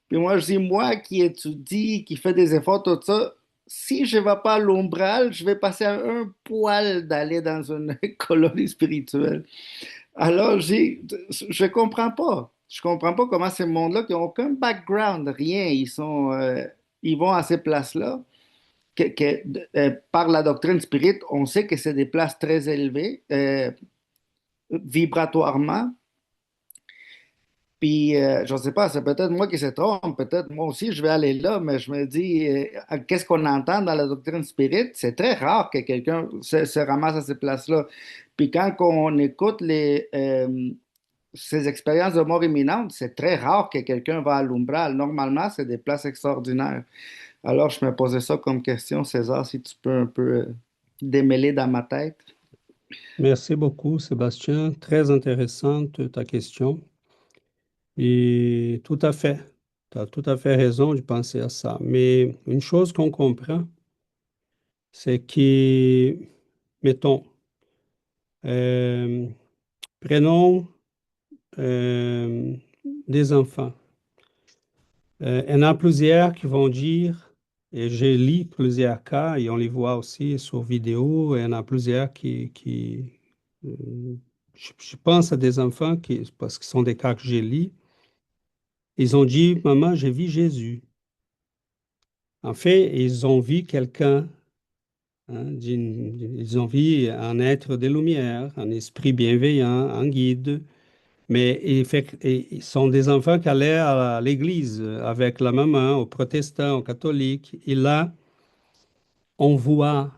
Puis moi, je dis, moi qui étudie, qui fait des efforts, tout ça, si je ne vais pas à l'umbral, je vais passer à un poil d'aller dans une colonie spirituelle. Alors, je comprends pas. Je comprends pas comment ces mondes-là qui n'ont aucun background, rien, ils vont à ces places-là. Par la doctrine spirit, on sait que c'est des places très élevées, vibratoirement. Puis, je ne sais pas, c'est peut-être moi qui se trompe, peut-être moi aussi je vais aller là, mais je me dis, qu'est-ce qu'on entend dans la doctrine spirit? C'est très rare que quelqu'un se ramasse à ces places-là. Puis quand on écoute ces expériences de mort imminente, c'est très rare que quelqu'un va à l'umbral. Normalement, c'est des places extraordinaires. Alors, je me posais ça comme question, César, si tu peux un peu démêler dans ma tête. Merci beaucoup, Sébastien. Très intéressante ta question. Et tout à fait, tu as tout à fait raison de penser à ça. Mais une chose qu'on comprend, c'est que, mettons, euh, prenons euh, des enfants. Il y en a plusieurs qui vont dire, et j'ai lu plusieurs cas, et on les voit aussi sur vidéo, il y en a plusieurs je pense à des enfants parce que ce sont des cas que j'ai lus, ils ont dit, Maman, j'ai vu Jésus. En fait, ils ont vu quelqu'un, hein, ils ont vu un être de lumière, un esprit bienveillant, un guide. Mais ils sont des enfants qui allaient à l'église avec la maman, aux protestants, aux catholiques. Et là, on voit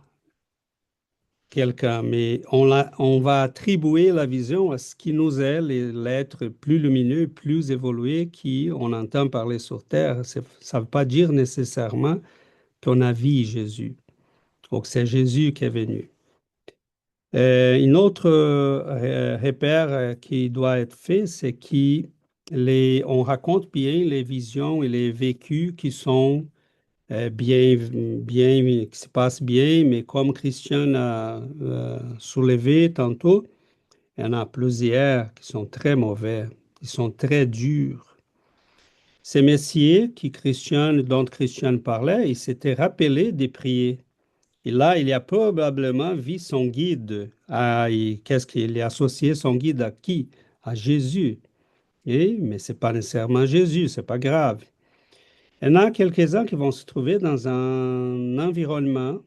quelqu'un, mais on va attribuer la vision à ce qui nous est, l'être plus lumineux, plus évolué, qui on entend parler sur Terre. Ça ne veut pas dire nécessairement qu'on a vu Jésus, ou que c'est Jésus qui est venu. Une autre repère qui doit être fait, c'est on raconte bien les visions et les vécus qui sont bien, qui se passent bien, mais comme Christian a soulevé tantôt, il y en a plusieurs qui sont très mauvais, qui sont très durs. Ces messieurs dont Christian parlait, il s'était rappelé de prier. Et là, il a probablement vu son guide. Qu'est-ce qu'il a associé son guide à qui? À Jésus. Mais ce n'est pas nécessairement Jésus, c'est pas grave. Il y en a quelques-uns qui vont se trouver dans un environnement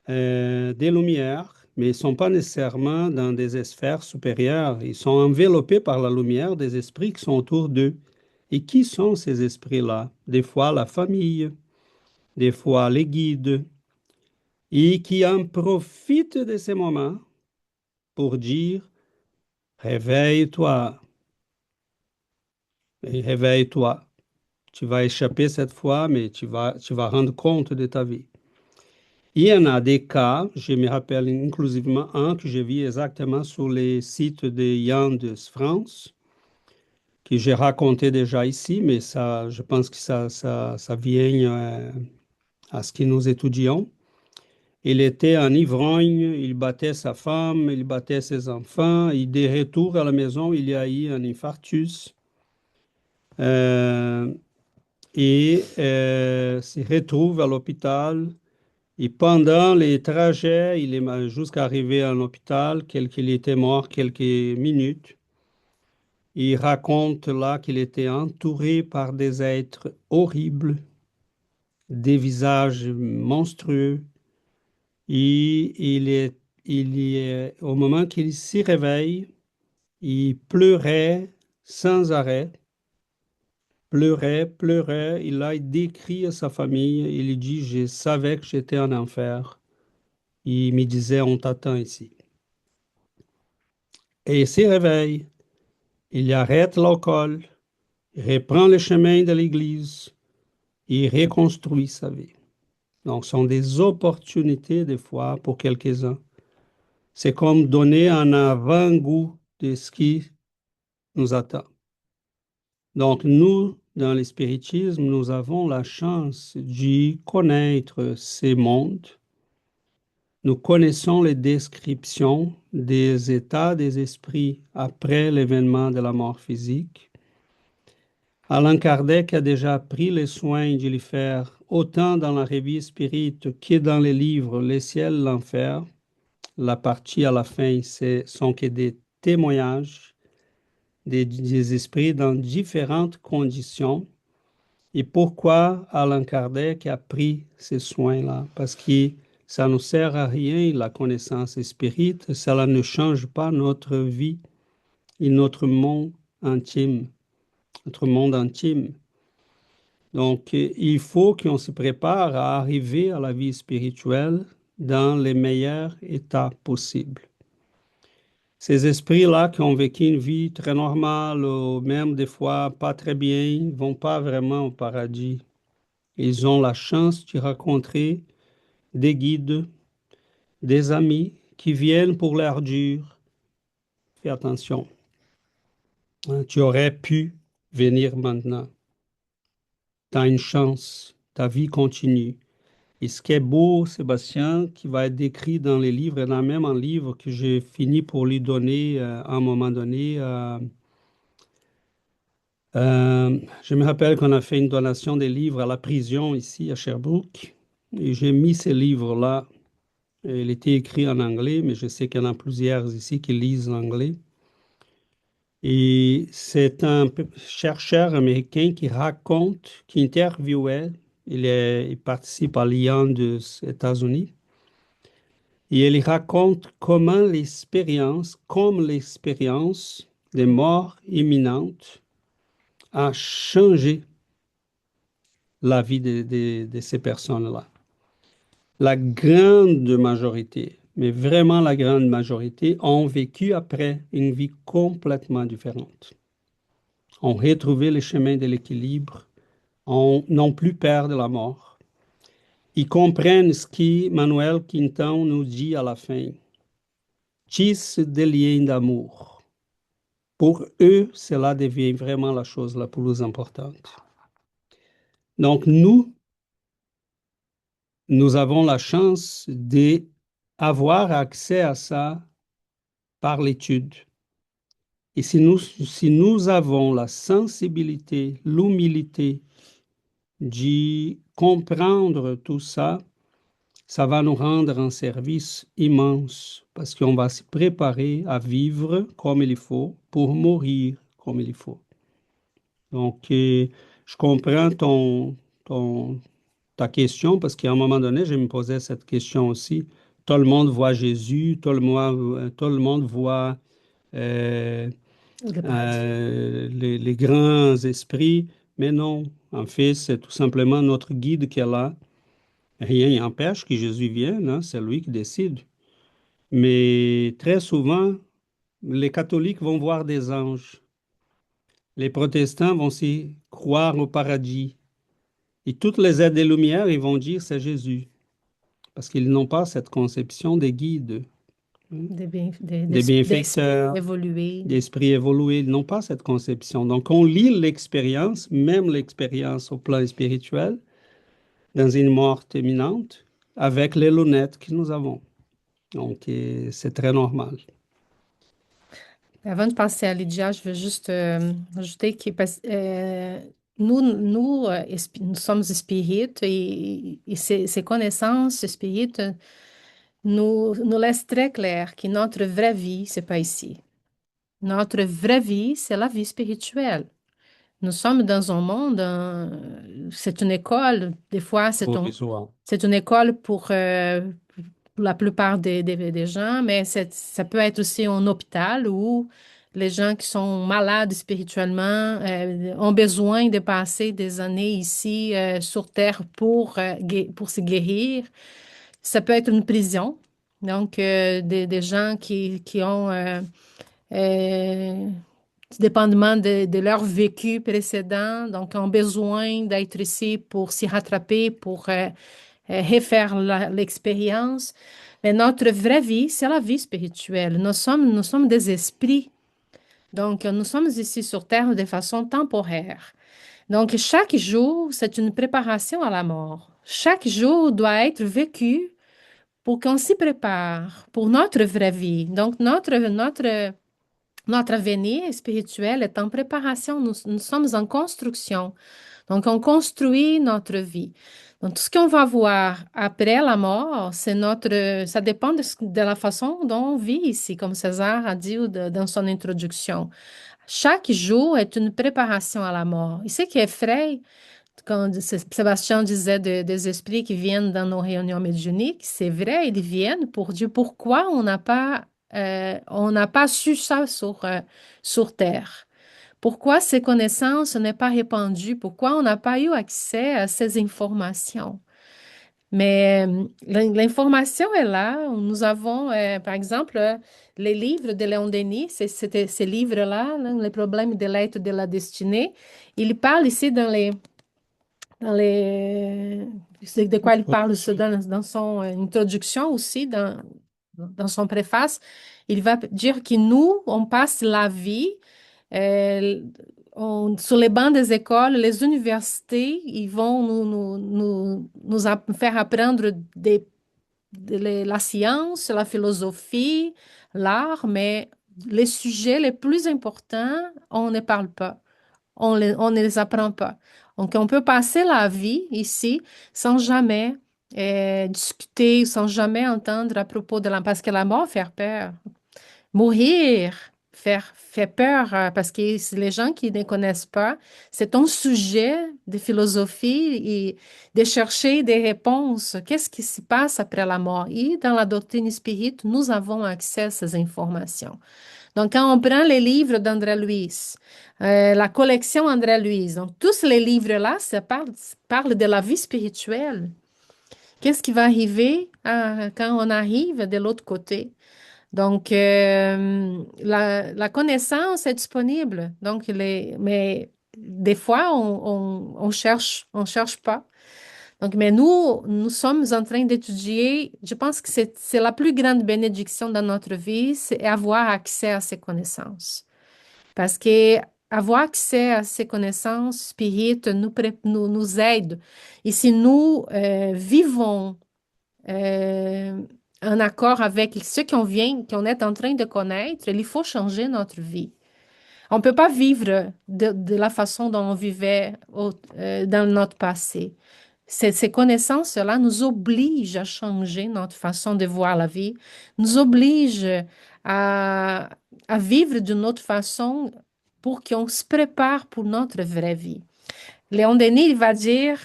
des lumières, mais ils ne sont pas nécessairement dans des sphères supérieures. Ils sont enveloppés par la lumière des esprits qui sont autour d'eux. Et qui sont ces esprits-là? Des fois la famille, des fois les guides, et qui en profitent de ces moments pour dire, réveille-toi, et réveille-toi. Tu vas échapper cette fois, mais tu vas rendre compte de ta vie. Il y en a des cas, je me rappelle inclusivement un que j'ai vu exactement sur les sites de Yandes France, que j'ai raconté déjà ici, mais ça, je pense que ça vient à ce que nous étudions. Il était en ivrogne, il battait sa femme, il battait ses enfants, et de retour à la maison, il y a eu un infarctus. Euh, se retrouve à l'hôpital. Et pendant les trajets, il est jusqu'à arriver à l'hôpital, qu'il était mort quelques minutes. Il raconte là qu'il était entouré par des êtres horribles, des visages monstrueux. Et au moment qu'il s'y réveille, il pleurait sans arrêt, pleurait, pleurait. Il décrit à sa famille, il dit, je savais que j'étais en enfer. Il me disait, on t'attend ici. Et il se réveille, il arrête l'alcool, il reprend le chemin de l'église, il reconstruit sa vie. Donc, ce sont des opportunités des fois pour quelques-uns. C'est comme donner un avant-goût de ce qui nous attend. Donc, nous, dans le spiritisme, nous avons la chance d'y connaître ces mondes. Nous connaissons les descriptions des états des esprits après l'événement de la mort physique. Allan Kardec a déjà pris le soin de le faire autant dans la revue Spirit que dans les livres Le ciel, l'enfer. La partie à la fin, ce sont que des témoignages des esprits dans différentes conditions. Et pourquoi Allan Kardec a pris ces soins-là? Parce que ça ne sert à rien, la connaissance spirit, cela ne change pas notre vie et notre monde intime. Notre monde intime. Donc, il faut qu'on se prépare à arriver à la vie spirituelle dans les meilleurs états possibles. Ces esprits-là qui ont vécu une vie très normale, ou même des fois pas très bien, ne vont pas vraiment au paradis. Ils ont la chance de rencontrer des guides, des amis qui viennent pour leur dire, fais attention, hein, tu aurais pu venir maintenant. Tu as une chance, ta vie continue. Et ce qui est beau, Sébastien, qui va être décrit dans les livres, il y en a même un livre que j'ai fini pour lui donner à un moment donné. Je me rappelle qu'on a fait une donation des livres à la prison ici à Sherbrooke. Et j'ai mis ces livres-là. Il était écrit en anglais, mais je sais qu'il y en a plusieurs ici qui lisent l'anglais. Et c'est un chercheur américain qui raconte, qui interviewait, il participe à l'IAN des États-Unis, et il raconte comment l'expérience, comme l'expérience des morts imminentes, a changé la vie de ces personnes-là. La grande majorité, mais vraiment la grande majorité, ont vécu après une vie complètement différente. Ont retrouvé le chemin de l'équilibre, n'ont plus peur de la mort. Ils comprennent ce que Manuel Quinton nous dit à la fin. Tisse des liens d'amour. Pour eux, cela devient vraiment la chose la plus importante. Donc, nous avons la chance d'avoir accès à ça par l'étude. Et si nous avons la sensibilité, l'humilité de comprendre tout ça, ça va nous rendre un service immense parce qu'on va se préparer à vivre comme il faut pour mourir comme il faut. Donc, Je comprends ta question parce qu'à un moment donné, je me posais cette question aussi. Tout le monde voit Jésus, tout le monde voit euh, Le paradis. les grands esprits, mais non, en fait, c'est tout simplement notre guide qui est là. Rien n'empêche que Jésus vienne, hein, c'est lui qui décide. Mais très souvent, les catholiques vont voir des anges. Les protestants vont s'y croire au paradis. Et toutes les aides des Lumières, ils vont dire c'est Jésus. Parce qu'ils n'ont pas cette conception des guides, hein, des D'esprit bienfaiteurs, évolué. d'esprits évolués. Ils n'ont pas cette conception. Donc, on lit l'expérience, même l'expérience au plan spirituel, dans une mort imminente, avec les lunettes que nous avons. Donc, c'est très normal. Avant de passer à Lydia, je veux juste ajouter que nous sommes spirites et ces connaissances spirites nous laissent très clair que notre vraie vie, c'est pas ici. Notre vraie vie, c'est la vie spirituelle. Nous sommes dans un monde, c'est une école, des fois Provisoire. c'est une école pour la plupart des gens, mais ça peut être aussi un hôpital où les gens qui sont malades spirituellement ont besoin de passer des années ici sur Terre pour se guérir. Ça peut être une prison, donc des gens qui ont euh, dépendamment de leur vécu précédent, donc ont besoin d'être ici pour s'y rattraper, pour refaire l'expérience. Mais notre vraie vie, c'est la vie spirituelle. Nous sommes des esprits. Donc, nous sommes ici sur Terre de façon temporaire. Donc, chaque jour, c'est une préparation à la mort. Chaque jour doit être vécu pour qu'on s'y prépare pour notre vraie vie. Donc, notre avenir spirituel est en préparation. Nous sommes en construction. Donc, on construit notre vie. Donc, tout ce qu'on va voir après la mort, ça dépend de la façon dont on vit ici, comme César a dit dans son introduction. Chaque jour est une préparation à la mort. Et ce qui effraie, quand Sébastien disait des esprits qui viennent dans nos réunions médiumniques, c'est vrai, ils viennent pour dire pourquoi on n'a pas su ça sur Terre. Pourquoi ces connaissances n'est pas répandues? Pourquoi on n'a pas eu accès à ces informations? Mais l'information est là. Nous avons, par exemple, les livres de Léon Denis, c'était ces livres-là, là, Les problèmes de l'être de la destinée. Il parle ici c'est de quoi il parle dans son introduction aussi, dans son préface. Il va dire que nous, on passe la vie euh, sur les bancs des écoles, les universités, ils vont faire apprendre la science, la philosophie, l'art, mais les sujets les plus importants, on ne parle pas. On ne les apprend pas. Donc, on peut passer la vie ici sans jamais discuter, sans jamais entendre à propos de la... Parce que la mort fait peur. Mourir fait peur parce que les gens qui ne connaissent pas, c'est un sujet de philosophie et de chercher des réponses. Qu'est-ce qui se passe après la mort? Et dans la doctrine spirite, nous avons accès à ces informations. Donc, quand on prend les livres d'André Luiz, la collection André Luiz, donc tous les livres-là, ça parle de la vie spirituelle. Qu'est-ce qui va arriver quand on arrive de l'autre côté? Donc, la connaissance est disponible. Donc, mais des fois, on cherche pas. Donc, mais nous sommes en train d'étudier. Je pense que c'est la plus grande bénédiction dans notre vie, c'est avoir accès à ces connaissances. Parce que avoir accès à ces connaissances spirites nous aide. Et si nous vivons euh, en accord avec ce qu'on est en train de connaître, il faut changer notre vie. On ne peut pas vivre de la façon dont on vivait dans notre passé. Ces connaissances-là nous obligent à changer notre façon de voir la vie, nous obligent à, à vivre d'une autre façon pour qu'on se prépare pour notre vraie vie. Léon Denis, il va dire,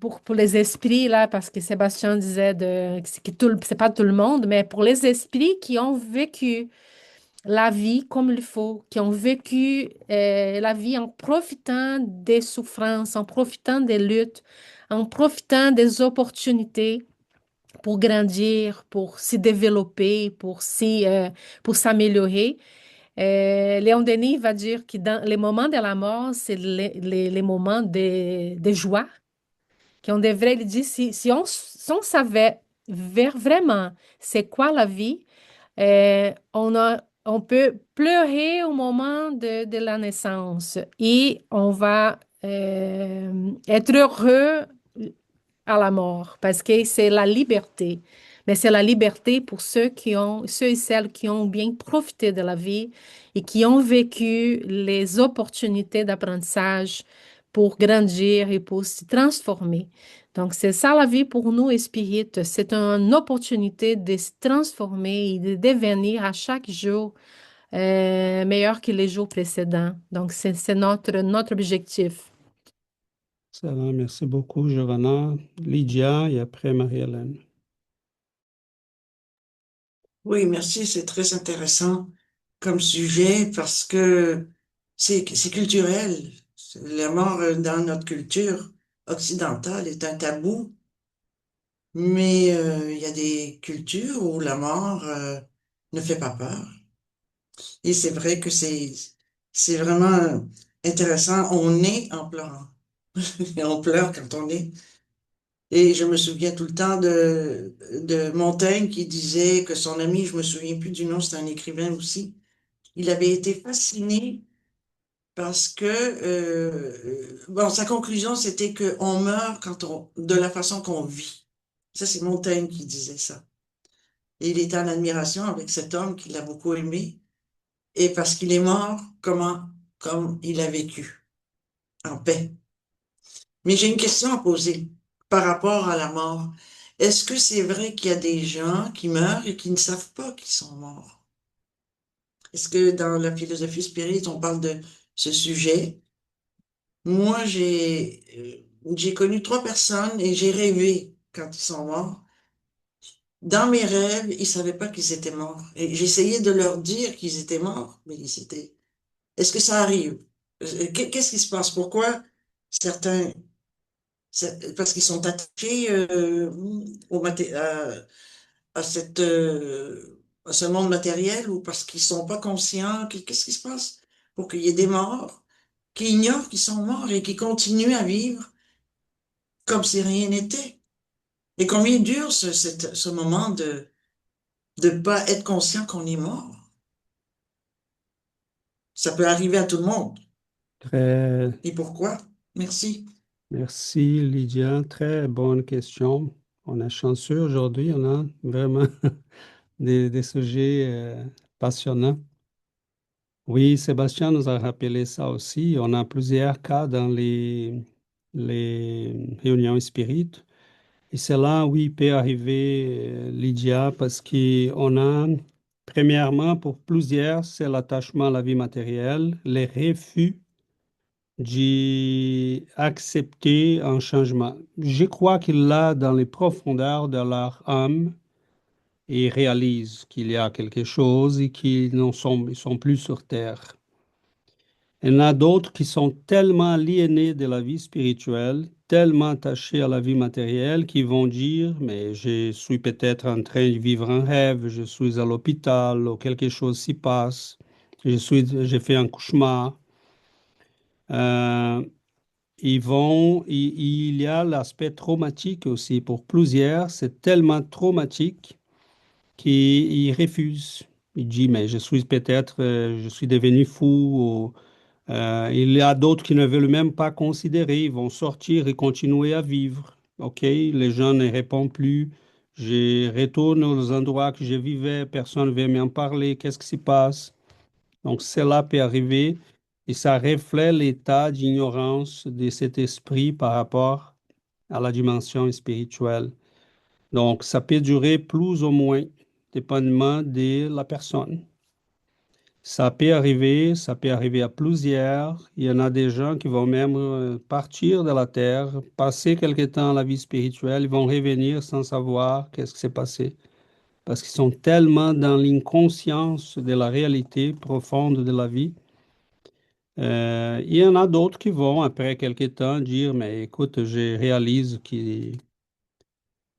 pour les esprits, là, parce que Sébastien disait c'est pas tout le monde, mais pour les esprits qui ont vécu la vie comme il faut, qui ont vécu la vie en profitant des souffrances, en profitant des luttes, en profitant des opportunités pour grandir, pour se développer, pour s'améliorer. Léon Denis va dire que dans les moments de la mort, c'est les moments de joie, qu'on devrait, il dit, si on savait vraiment c'est quoi la vie, on peut pleurer au moment de la naissance et on va être heureux à la mort parce que c'est la liberté. Mais c'est la liberté pour ceux et celles qui ont bien profité de la vie et qui ont vécu les opportunités d'apprentissage pour grandir et pour se transformer. Donc, c'est ça la vie pour nous, spirites. C'est une opportunité de se transformer et de devenir à chaque jour meilleur que les jours précédents. Donc, c'est notre objectif. Excellent, merci beaucoup, Giovanna. Lydia et après Marie-Hélène. Oui, merci, c'est très intéressant comme sujet parce que c'est culturel. La mort dans notre culture occidentale est un tabou, mais il y a des cultures où la mort ne fait pas peur. Et c'est vrai que c'est vraiment intéressant. On est en pleurant. Et on pleure quand on est. Et je me souviens tout le temps de Montaigne qui disait que son ami, je me souviens plus du nom, c'est un écrivain aussi, il avait été fasciné parce que, bon, sa conclusion, c'était qu'on meurt de la façon qu'on vit. Ça, c'est Montaigne qui disait ça. Et il était en admiration avec cet homme qu'il a beaucoup aimé, et parce qu'il est mort, comme il a vécu, en paix. Mais j'ai une question à poser par rapport à la mort. Est-ce que c'est vrai qu'il y a des gens qui meurent et qui ne savent pas qu'ils sont morts? Est-ce que dans la philosophie spirite, on parle de ce sujet? Moi, j'ai connu trois personnes et j'ai rêvé quand ils sont morts. Dans mes rêves, ils savaient pas qu'ils étaient morts. Et j'essayais de leur dire qu'ils étaient morts, mais ils étaient. Est-ce que ça arrive? Qu'est-ce qui se passe? Pourquoi certains, parce qu'ils sont attachés à à ce monde matériel ou parce qu'ils sont pas conscients? Qu'est-ce qui se passe pour qu'il y ait des morts qui ignorent qu'ils sont morts et qui continuent à vivre comme si rien n'était? Et combien dure ce moment de pas être conscient qu'on est mort? Ça peut arriver à tout le monde. Très, Et pourquoi? Merci. merci, Lydia. Très bonne question. On est chanceux aujourd'hui. On a vraiment des sujets passionnants. Oui, Sébastien nous a rappelé ça aussi. On a plusieurs cas dans les réunions spirites. Et cela, oui, peut arriver, Lydia, parce qu'on a, premièrement, pour plusieurs, c'est l'attachement à la vie matérielle, les refus d'accepter un changement. Je crois qu'il l'a dans les profondeurs de leur âme et réalisent qu'il y a quelque chose et qu'ils ne sont, ils sont plus sur terre. Il y en a d'autres qui sont tellement aliénés de la vie spirituelle, tellement attachés à la vie matérielle, qui vont dire, mais je suis peut-être en train de vivre un rêve, je suis à l'hôpital, ou quelque chose s'y passe, j'ai fait un cauchemar. Euh, il y a l'aspect traumatique aussi. Pour plusieurs, c'est tellement traumatique qu'ils refusent. Ils disent, mais je suis peut-être, je suis devenu fou. Il y a d'autres qui ne veulent même pas considérer. Ils vont sortir et continuer à vivre. OK, les gens ne répondent plus. Je retourne aux endroits que je vivais. Personne ne veut m'en parler. Qu'est-ce qui se passe? Donc, cela peut arriver et ça reflète l'état d'ignorance de cet esprit par rapport à la dimension spirituelle. Donc, ça peut durer plus ou moins, dépendamment de la personne. ça peut arriver à plusieurs. Il y en a des gens qui vont même partir de la terre, passer quelque temps à la vie spirituelle, ils vont revenir sans savoir qu'est-ce qui s'est passé. Parce qu'ils sont tellement dans l'inconscience de la réalité profonde de la vie. Il y en a d'autres qui vont, après quelque temps, dire, mais écoute, je réalise que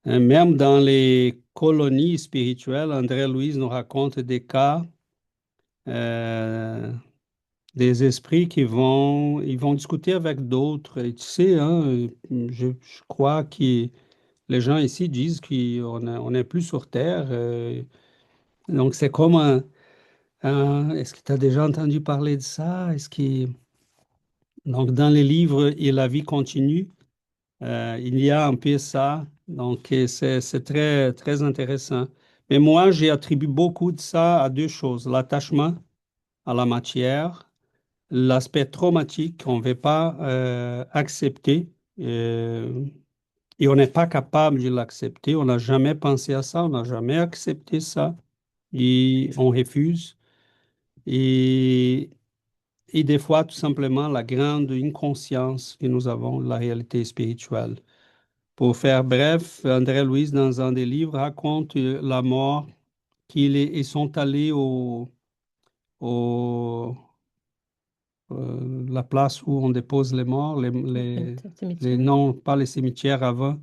même dans les colonies spirituelles, André-Louise nous raconte des cas euh, des esprits qui vont, ils vont discuter avec d'autres. Et tu sais, hein, je crois que les gens ici disent on n'est plus sur Terre. Donc, c'est comme est-ce que tu as déjà entendu parler de ça? Donc, dans les livres Et la vie continue, il y a un peu ça. Donc, c'est très, très intéressant. Mais moi, j'ai attribué beaucoup de ça à deux choses. L'attachement à la matière, l'aspect traumatique qu'on ne veut pas accepter et on n'est pas capable de l'accepter. On n'a jamais pensé à ça, on n'a jamais accepté ça et on refuse. Et, et des fois, tout simplement, la grande inconscience que nous avons de la réalité spirituelle. Pour faire bref, André Louis, dans un des livres, raconte la mort ils sont allés au, la place où on dépose les morts, Cimetière. non, pas les cimetières avant,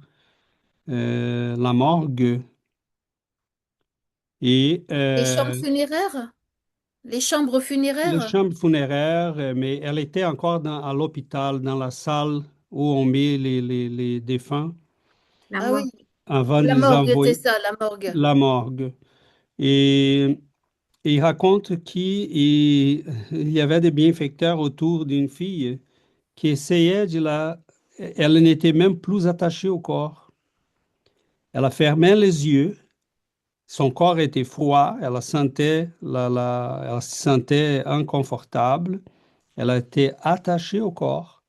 la morgue. Et Les chambres funéraires? Les chambres les funéraires? chambres funéraires, mais elle était encore à l'hôpital, dans la salle où on met les défunts La Ah mort. oui, avant de la les morgue, c'est envoyer ça, la morgue. la morgue. Et il raconte qu'il y avait des bienfaiteurs autour d'une fille qui essayait de la... Elle n'était même plus attachée au corps. Elle a fermé les yeux, son corps était froid, elle se sentait inconfortable, elle a été attachée au corps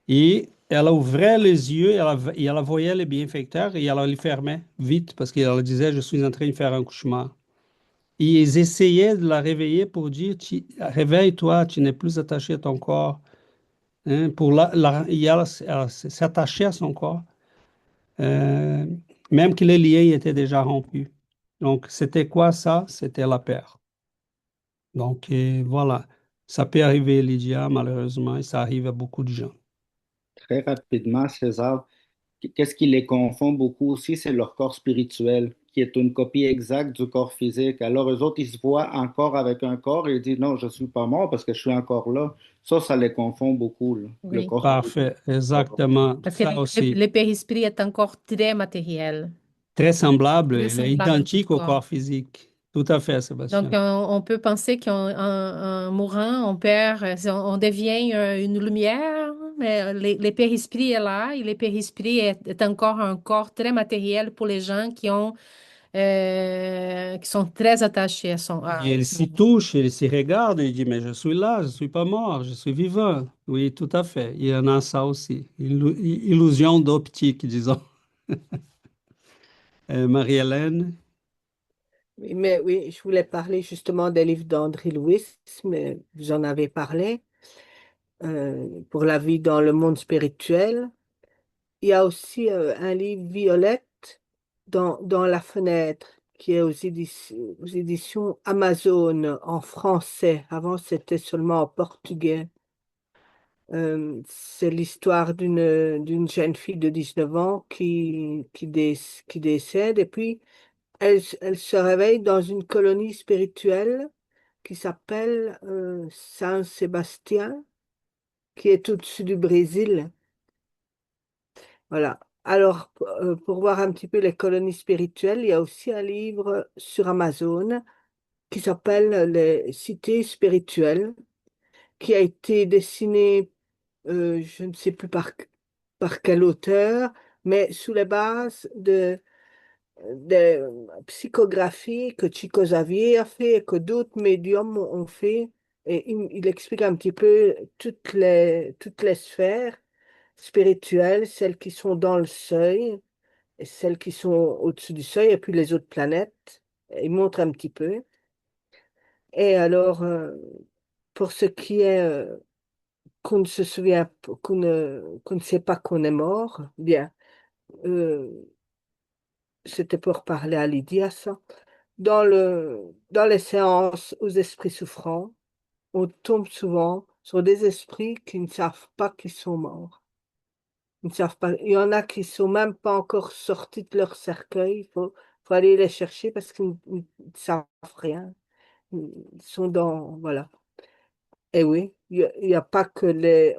et elle ouvrait les yeux et elle voyait les bienfaiteurs et elle les fermait vite parce qu'elle disait, je suis en train de faire un cauchemar. Et ils essayaient de la réveiller pour dire, réveille-toi, tu n'es plus attaché à ton corps. Hein, pour et elle s'attachait à son corps. euh, même que les liens étaient déjà rompus. Donc, c'était quoi ça? C'était la peur. Donc, voilà. Ça peut arriver, Lydia, malheureusement, et ça arrive à beaucoup de gens. Très rapidement, César, qu'est-ce qui les confond beaucoup aussi, c'est leur corps spirituel, qui est une copie exacte du corps physique. Alors, eux autres, ils se voient encore avec un corps et ils disent non, je ne suis pas mort parce que je suis encore là. Ça les confond beaucoup, là, le Oui, corps spirituel. Parfait, exactement. parce que Ça aussi. le périsprit est encore très matériel, Très semblable, très il est semblable au identique au corps. corps physique. Tout à fait, Donc, Sébastien. on peut penser qu'en mourant, on perd, on devient une lumière, mais le périsprit est là et le périsprit est encore un corps très matériel pour les gens qui sont très attachés Et il son s'y touche, il s'y regarde, il dit, mais je suis là, je ne suis pas mort, je suis vivant. Oui, tout à fait. Il y en a ça aussi. Illusion d'optique, disons. Marie-Hélène, Oui, mais oui, je voulais parler justement des livres d'André Louis, mais vous en avez parlé, pour la vie dans le monde spirituel. Il y a aussi un livre Violette dans la fenêtre, qui est aux éditions Amazon en français. Avant, c'était seulement en portugais. C'est l'histoire d'une jeune fille de 19 ans qui décède et puis elle se réveille dans une colonie spirituelle qui s'appelle Saint-Sébastien, qui est au-dessus du Brésil. Voilà. Alors, pour voir un petit peu les colonies spirituelles, il y a aussi un livre sur Amazon qui s'appelle Les cités spirituelles, qui a été dessiné, je ne sais plus par quel auteur, mais sous les bases des psychographies que Chico Xavier a fait et que d'autres médiums ont fait. Et il explique un petit peu toutes les sphères spirituelles, celles qui sont dans le seuil et celles qui sont au-dessus du seuil, et puis les autres planètes. Il montre un petit peu. Et alors, pour ce qui est qu'on ne se souvient, qu'on ne sait pas qu'on est mort, bien, euh, c'était pour parler à Lydia, ça. Dans les séances aux esprits souffrants, on tombe souvent sur des esprits qui ne savent pas qu'ils sont morts. Ils ne savent pas. Il y en a qui sont même pas encore sortis de leur cercueil. Faut aller les chercher parce qu'ils ne savent rien. Ils sont dans, voilà. Et oui, il y a pas que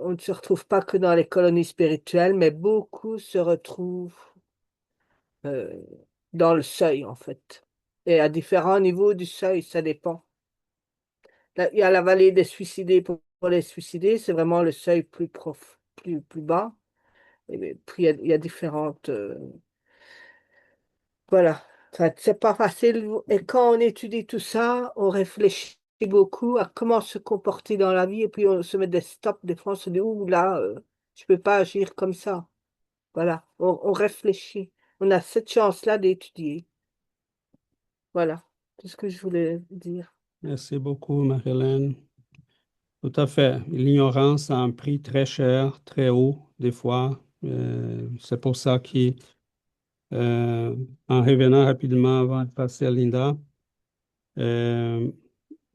on ne se retrouve pas que dans les colonies spirituelles, mais beaucoup se retrouvent euh, dans le seuil, en fait. Et à différents niveaux du seuil, ça dépend. Là, il y a la vallée des suicidés pour les suicidés, c'est vraiment le seuil plus bas. Et puis il y a différentes. Voilà. Enfin, c'est pas facile. Et quand on étudie tout ça, on réfléchit beaucoup à comment se comporter dans la vie et puis on se met des stops. Des fois, on se dit, ouh là, je peux pas agir comme ça. Voilà. On réfléchit. On a cette chance-là d'étudier. Voilà. C'est ce que je voulais dire. Merci beaucoup, Marie-Hélène. Tout à fait. L'ignorance a un prix très cher, très haut, des fois. C'est pour ça qu'en en revenant rapidement avant de passer à Linda, euh,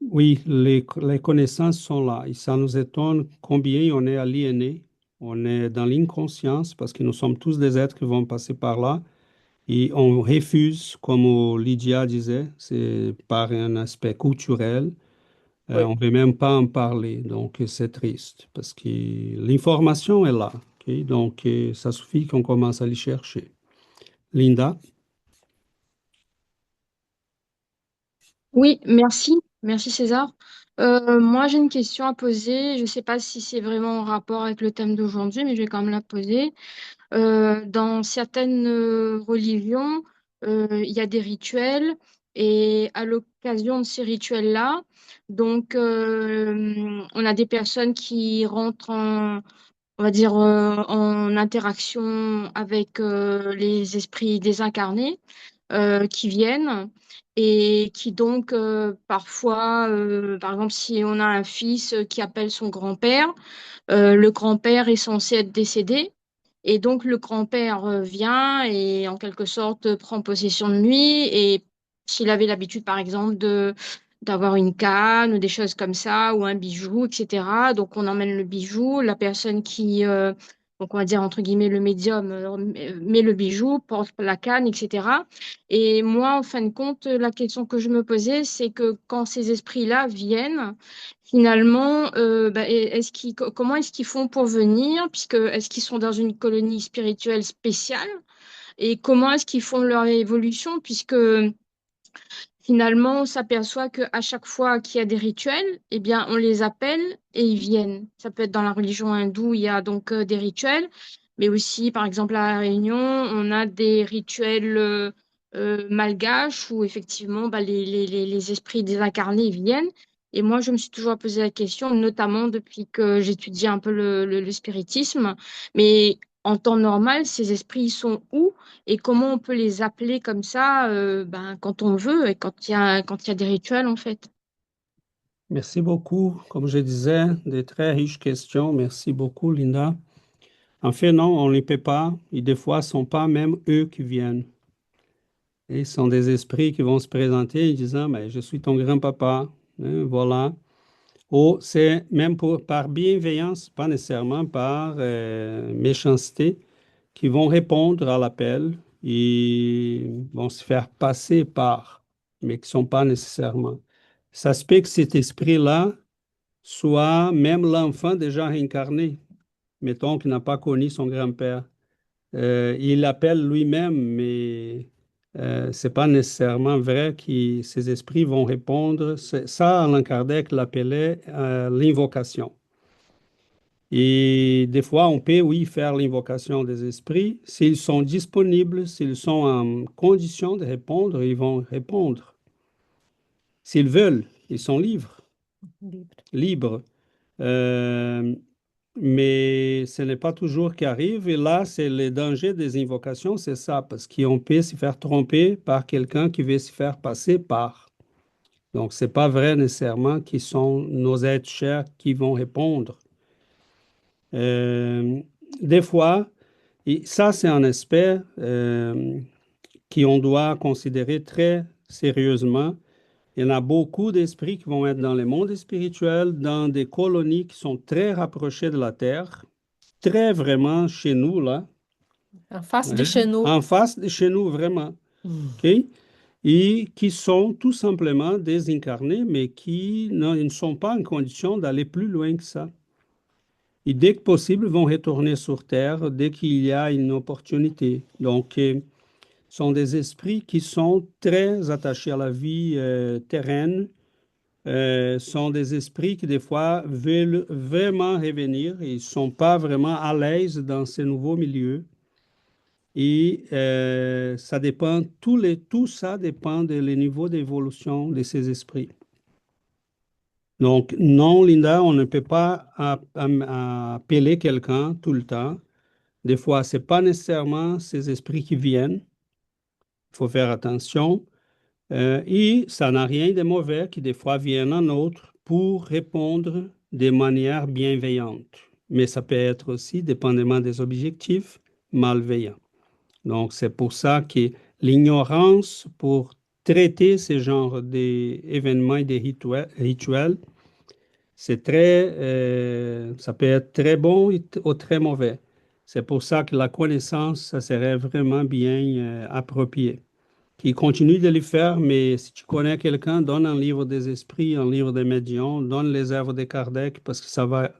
oui, les connaissances sont là et ça nous étonne combien on est aliéné, on est dans l'inconscience parce que nous sommes tous des êtres qui vont passer par là et on refuse, comme Lydia disait, c'est par un aspect culturel. Oui. On ne veut même pas en parler, donc c'est triste parce que l'information est là. Ok. Donc, ça suffit qu'on commence à les chercher. Linda, Oui, merci. Merci César. Moi, j'ai une question à poser. Je ne sais pas si c'est vraiment en rapport avec le thème d'aujourd'hui, mais je vais quand même la poser. Dans certaines religions, il y a des rituels et à l'occasion de ces rituels-là, donc on a des personnes qui rentrent en, on va dire, en interaction avec les esprits désincarnés qui viennent et qui donc parfois, par exemple, si on a un fils qui appelle son grand-père, le grand-père est censé être décédé. Et donc le grand-père vient et en quelque sorte prend possession de lui. Et s'il avait l'habitude, par exemple, d'avoir une canne ou des choses comme ça, ou un bijou, etc. Donc on emmène le bijou, la personne qui, donc on va dire entre guillemets le médium, met le bijou, porte la canne, etc. Et moi, en fin de compte, la question que je me posais, c'est que quand ces esprits-là viennent, finalement, bah, comment est-ce qu'ils font pour venir, puisque est-ce qu'ils sont dans une colonie spirituelle spéciale, et comment est-ce qu'ils font leur évolution, puisque finalement, on s'aperçoit qu'à chaque fois qu'il y a des rituels, eh bien, on les appelle et ils viennent. Ça peut être dans la religion hindoue, il y a donc des rituels, mais aussi, par exemple, à La Réunion, on a des rituels malgaches où effectivement, bah, les esprits désincarnés viennent. Et moi, je me suis toujours posé la question, notamment depuis que j'étudie un peu le spiritisme, mais en temps normal, ces esprits, ils sont où? Et comment on peut les appeler comme ça ben, quand on veut et quand il y a des rituels, en fait. merci beaucoup. Comme je disais, des très riches questions. Merci beaucoup, Linda. En fait, non, on ne les peut pas. Et des fois, ce ne sont pas même eux qui viennent. Et ce sont des esprits qui vont se présenter en disant, mais je suis ton grand-papa. Hein, voilà. Ou c'est même par bienveillance, pas nécessairement par méchanceté, qui vont répondre à l'appel et vont se faire passer par, mais qui ne sont pas nécessairement. Ça se peut que cet esprit-là soit même l'enfant déjà réincarné, mettons qu'il n'a pas connu son grand-père. Il l'appelle lui-même, mais ce n'est pas nécessairement vrai que ces esprits vont répondre. Ça, Allan Kardec l'appelait l'invocation. Et des fois, on peut, oui, faire l'invocation des esprits. S'ils sont disponibles, s'ils sont en condition de répondre, ils vont répondre. S'ils veulent, ils sont libres. Libre. Libres. Euh, mais ce n'est pas toujours qui arrive. Et là, c'est le danger des invocations, c'est ça, parce qu'on peut se faire tromper par quelqu'un qui veut se faire passer par. Donc, ce n'est pas vrai nécessairement qu'ils sont nos êtres chers qui vont répondre. Euh, des fois, et ça, c'est un aspect qu'on doit considérer très sérieusement. Il y en a beaucoup d'esprits qui vont être dans le monde spirituel, dans des colonies qui sont très rapprochées de la Terre, très vraiment chez nous, là, En face de hein, chez nous. en face de chez nous, vraiment. OK? Et qui sont tout simplement désincarnés, mais qui ne sont pas en condition d'aller plus loin que ça. Et dès que possible, vont retourner sur Terre dès qu'il y a une opportunité. Donc, sont des esprits qui sont très attachés à la vie terrenne, sont des esprits qui des fois veulent vraiment revenir et ne sont pas vraiment à l'aise dans ces nouveaux milieux. Et ça dépend, tout ça dépend du niveau d'évolution de ces esprits. Donc, non, Linda, on ne peut pas appeler quelqu'un tout le temps. Des fois, ce n'est pas nécessairement ces esprits qui viennent. Il faut faire attention. Et ça n'a rien de mauvais qui des fois viennent en autre pour répondre de manière bienveillante. Mais ça peut être aussi, dépendamment des objectifs, malveillant. Donc, c'est pour ça que l'ignorance pour traiter ce genre d'événements et de rituels, ça peut être très bon ou très mauvais. C'est pour ça que la connaissance, ça serait vraiment bien approprié. Qui continue de le faire, mais si tu connais quelqu'un, donne un livre des esprits, un livre des médiums, donne les œuvres de Kardec, parce que ça va...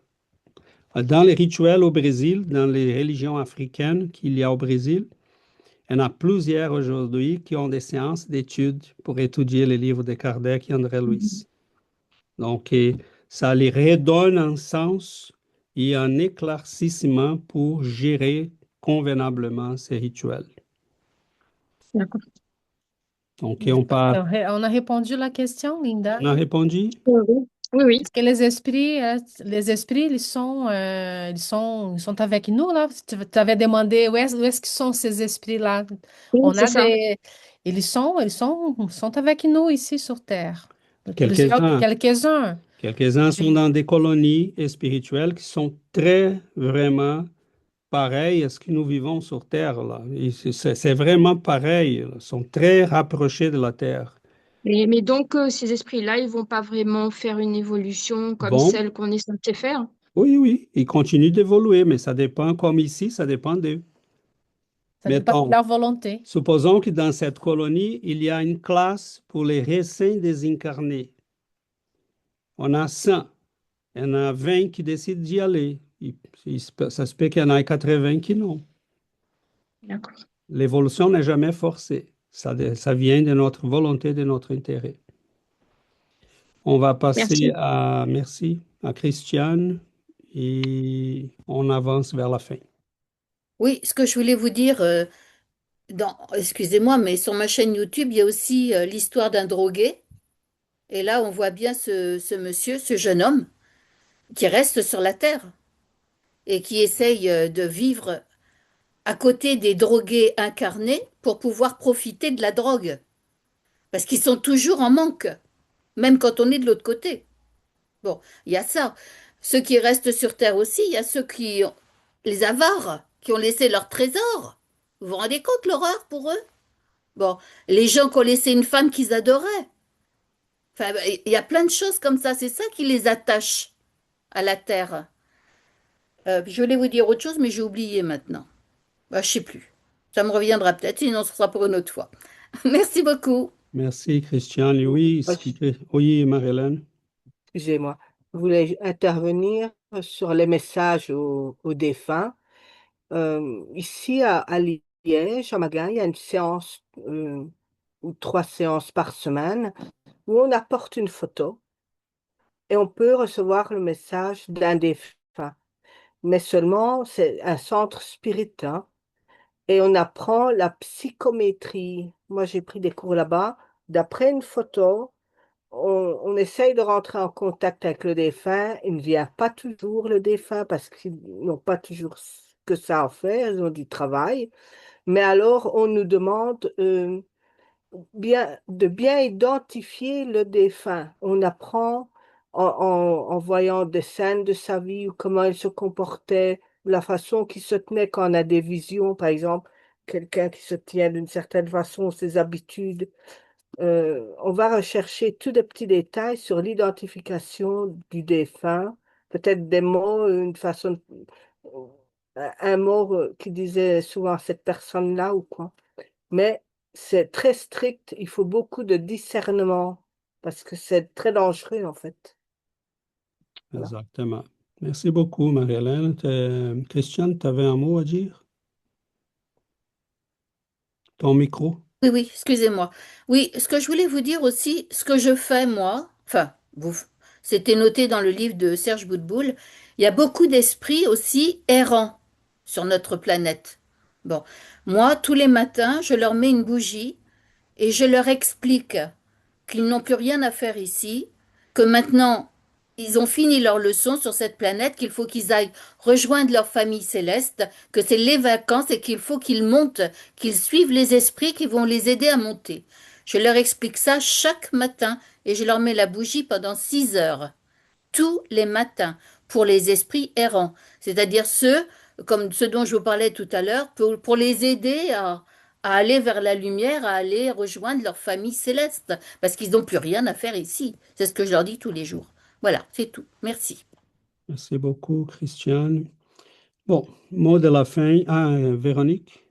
Dans les rituels au Brésil, dans les religions africaines qu'il y a au Brésil, il y en a plusieurs aujourd'hui qui ont des séances d'études pour étudier les livres de Kardec et André Louis. Donc, ça les redonne un sens et un éclaircissement pour gérer convenablement ces rituels. D'accord. Donc, on On a répondu à la question, Linda. a répondu? Oui, oui. Est-ce que les esprits, ils sont avec nous, là? Tu avais demandé où est-ce qu'ils sont ces esprits-là? Oui, On c'est a ça. ils sont avec nous ici sur Terre. Quelques-uns. Quelques-uns. Quelques-uns sont dans des colonies spirituelles qui sont très, vraiment pareilles à ce que nous vivons sur Terre, là. C'est vraiment pareil, là. Ils sont très rapprochés de la Terre. Mais donc, ces esprits-là, ils vont pas vraiment faire une évolution comme Bon, celle qu'on est censé faire. oui, oui, ils continuent d'évoluer, mais ça dépend, comme ici, ça dépend d'eux. Ça dépend de Mettons, leur volonté. supposons que dans cette colonie, il y a une classe pour les récents désincarnés. On a 100. Il y en a 20 qui décident d'y aller. Ça se peut qu'il y en ait 80 qui non. D'accord. L'évolution n'est jamais forcée. Ça vient de notre volonté, de notre intérêt. On va passer Merci. merci, à Christiane et on avance vers la fin. Oui, ce que je voulais vous dire, excusez-moi, mais sur ma chaîne YouTube, il y a aussi l'histoire d'un drogué. Et là, on voit bien ce monsieur, ce jeune homme, qui reste sur la terre et qui essaye de vivre à côté des drogués incarnés pour pouvoir profiter de la drogue. Parce qu'ils sont toujours en manque, même quand on est de l'autre côté. Bon, il y a ça. Ceux qui restent sur Terre aussi, il y a ceux les avares, qui ont laissé leur trésor. Vous vous rendez compte l'horreur pour eux? Bon, les gens qui ont laissé une femme qu'ils adoraient. Enfin, il y a plein de choses comme ça. C'est ça qui les attache à la Terre. Je voulais vous dire autre chose, mais j'ai oublié maintenant. Bah, je sais plus. Ça me reviendra peut-être, sinon ce sera pour une autre fois. Merci beaucoup. Merci, Christiane. Oui, Moi, oui, Marie-Hélène. excusez-moi, je voulais intervenir sur les messages aux défunts. Ici, à Liège, à Magain, il y a une séance ou 3 séances par semaine où on apporte une photo et on peut recevoir le message d'un défunt. Mais seulement, c'est un centre spiritain et on apprend la psychométrie. Moi, j'ai pris des cours là-bas. D'après une photo, on essaye de rentrer en contact avec le défunt. Il ne vient pas toujours, le défunt, parce qu'ils n'ont pas toujours que ça à faire, ils ont du travail. Mais alors, on nous demande de bien identifier le défunt. On apprend en voyant des scènes de sa vie ou comment il se comportait, la façon qu'il se tenait quand on a des visions, par exemple, quelqu'un qui se tient d'une certaine façon, ses habitudes. On va rechercher tous des petits détails sur l'identification du défunt, peut-être des mots, une façon, un mot qui disait souvent cette personne-là ou quoi. Mais c'est très strict, il faut beaucoup de discernement parce que c'est très dangereux en fait. Voilà. Exactement. Merci beaucoup, Marie-Hélène. Christiane, tu avais un mot à dire? Ton micro? Oui, oui, excusez-moi. Oui, ce que je voulais vous dire aussi, ce que je fais moi, enfin, c'était noté dans le livre de Serge Boutboul, il y a beaucoup d'esprits aussi errants sur notre planète. Bon, moi, tous les matins, je leur mets une bougie et je leur explique qu'ils n'ont plus rien à faire ici, que maintenant ils ont fini leur leçon sur cette planète, qu'il faut qu'ils aillent rejoindre leur famille céleste, que c'est les vacances et qu'il faut qu'ils montent, qu'ils suivent les esprits qui vont les aider à monter. Je leur explique ça chaque matin et je leur mets la bougie pendant 6 heures tous les matins pour les esprits errants, c'est-à-dire ceux, comme ceux dont je vous parlais tout à l'heure, pour les aider à aller vers la lumière, à aller rejoindre leur famille céleste, parce qu'ils n'ont plus rien à faire ici. C'est ce que je leur dis tous les jours. Voilà, c'est tout. Merci. Merci beaucoup, Christiane. Bon, mot de la fin. Ah, Véronique?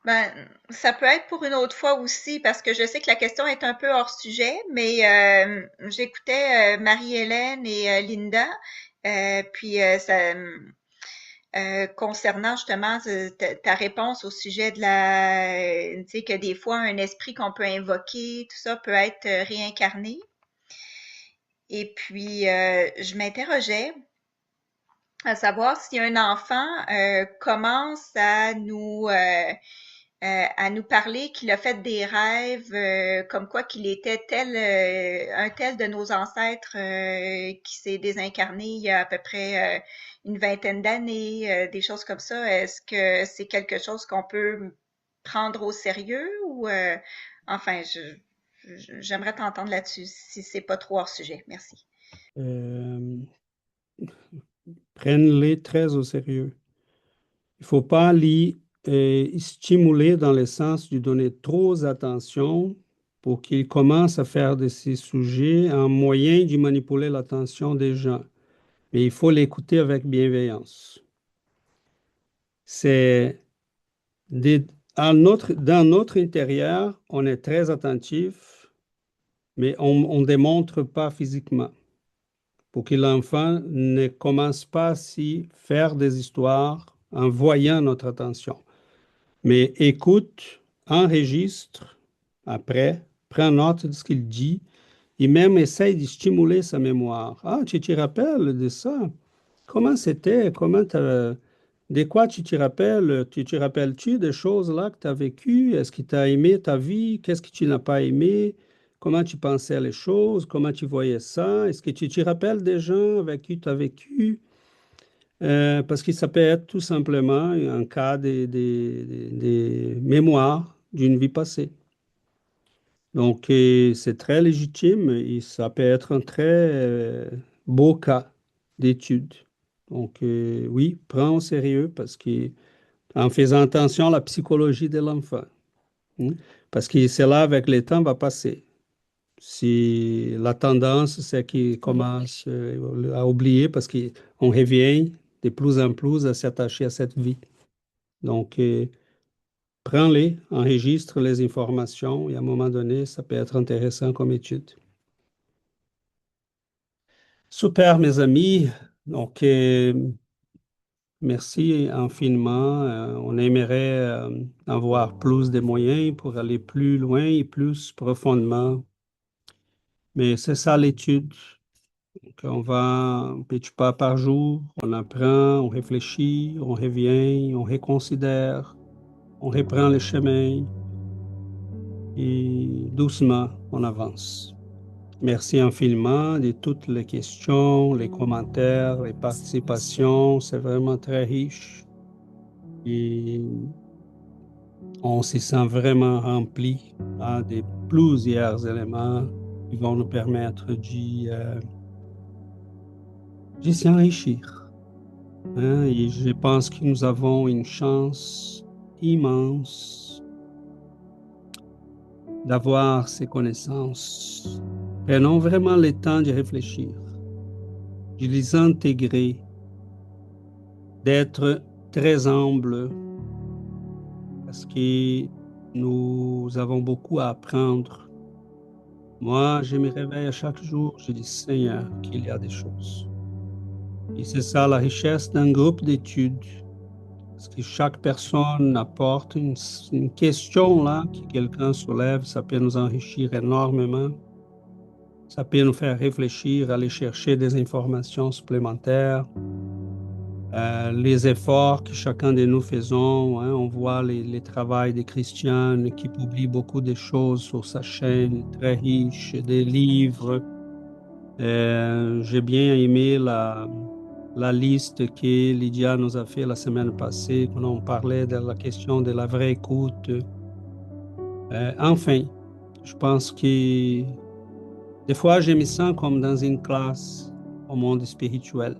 Ben, ça peut être pour une autre fois aussi, parce que je sais que la question est un peu hors sujet, mais j'écoutais Marie-Hélène et Linda, puis concernant justement ta réponse au sujet de tu sais, que des fois un esprit qu'on peut invoquer, tout ça peut être réincarné. Et puis, je m'interrogeais à savoir si un enfant commence à nous parler qu'il a fait des rêves comme quoi qu'il était un tel de nos ancêtres qui s'est désincarné il y a à peu près une vingtaine d'années, des choses comme ça. Est-ce que c'est quelque chose qu'on peut prendre au sérieux ou enfin, j'aimerais t'entendre là-dessus si c'est pas trop hors sujet. Merci. Prennent-les très au sérieux. Il ne faut pas les stimuler dans le sens de donner trop d'attention pour qu'ils commencent à faire de ces sujets un moyen de manipuler l'attention des gens. Mais il faut l'écouter avec bienveillance. C'est dans notre intérieur, on est très attentif, mais on ne démontre pas physiquement pour que l'enfant ne commence pas à s'y faire des histoires en voyant notre attention. Mais écoute, enregistre, après, prends note de ce qu'il dit et même essaye de stimuler sa mémoire. Ah, tu te rappelles de ça? Comment c'était? De quoi tu te rappelles? Tu te rappelles-tu des choses là que tu as vécues? Est-ce que tu as aimé ta vie? Qu'est-ce que tu n'as pas aimé? Comment tu pensais les choses? Comment tu voyais ça? Est-ce que tu te rappelles des gens avec qui tu as vécu? Parce que ça peut être tout simplement un cas de mémoire d'une vie passée. Donc, c'est très légitime et ça peut être un très beau cas d'étude. Donc, oui, prends au sérieux parce que en faisant attention à la psychologie de l'enfant, hein, parce que cela, avec le temps, va passer. Si la tendance, c'est qu'il commence à oublier parce qu'on revient de plus en plus à s'attacher à cette vie. Donc, prends-les, enregistre les informations et à un moment donné, ça peut être intéressant comme étude. Super, mes amis. Donc, merci infiniment. On aimerait avoir plus de moyens pour aller plus loin et plus profondément. Mais c'est ça l'étude. Donc, on va un petit pas par jour, on apprend, on réfléchit, on revient, on reconsidère, on reprend le chemin et doucement, on avance. Merci infiniment de toutes les questions, les commentaires, les participations. C'est vraiment très riche. Et on se sent vraiment rempli de plusieurs éléments qui vont nous permettre de s'enrichir. Hein. Et je pense que nous avons une chance immense d'avoir ces connaissances. Prenons vraiment le temps de réfléchir, de les intégrer, d'être très humble, parce que nous avons beaucoup à apprendre. Moi, je me réveille à chaque jour, je dis, Seigneur, qu'il y a des choses. Et c'est ça la richesse d'un groupe d'études. Parce que chaque personne apporte une question là que quelqu'un soulève, ça peut nous enrichir énormément. Ça peut nous faire réfléchir, aller chercher des informations supplémentaires. Les efforts que chacun de nous faisons, hein, on voit les travaux des Christiane qui publient beaucoup de choses sur sa chaîne, très riche, des livres. J'ai bien aimé la liste que Lydia nous a fait la semaine passée, quand on parlait de la question de la vraie écoute. Enfin, je pense que des fois, je me sens comme dans une classe au monde spirituel.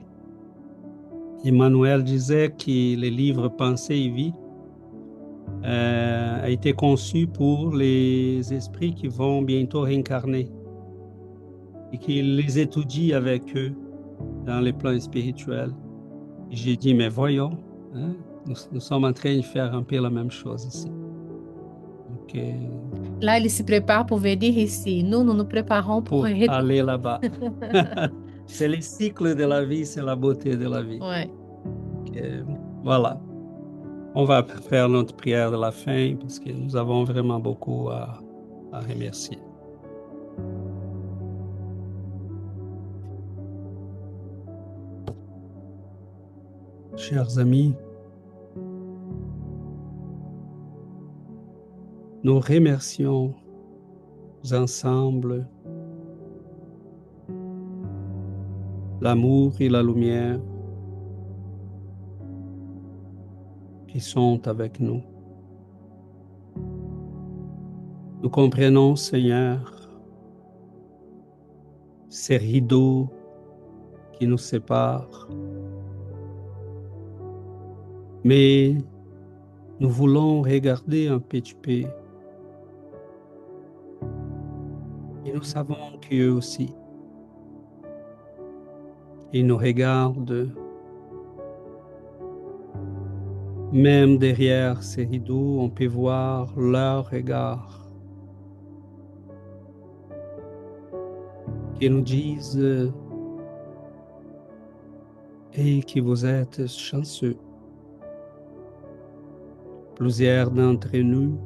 Emmanuel disait que le livre Pensée et vie a été conçu pour les esprits qui vont bientôt réincarner et qu'il les étudie avec eux dans les plans spirituels. Et j'ai dit, mais voyons, hein, nous sommes en train de faire un peu la même chose ici. Donc, Là, il se prépare pour venir ici. Nous nous préparons pour aller là-bas. C'est le cycle de la vie, c'est la beauté de la vie. Ouais. Voilà. On va faire notre prière de la fin parce que nous avons vraiment beaucoup à remercier. Chers amis, nous remercions ensemble l'amour et la lumière qui sont avec nous. Nous comprenons, Seigneur, ces rideaux qui nous séparent, mais nous voulons regarder un petit peu et nous savons qu'eux aussi, ils nous regardent. Même derrière ces rideaux, on peut voir leur regard qui nous disent et que vous êtes chanceux. Plusieurs d'entre nous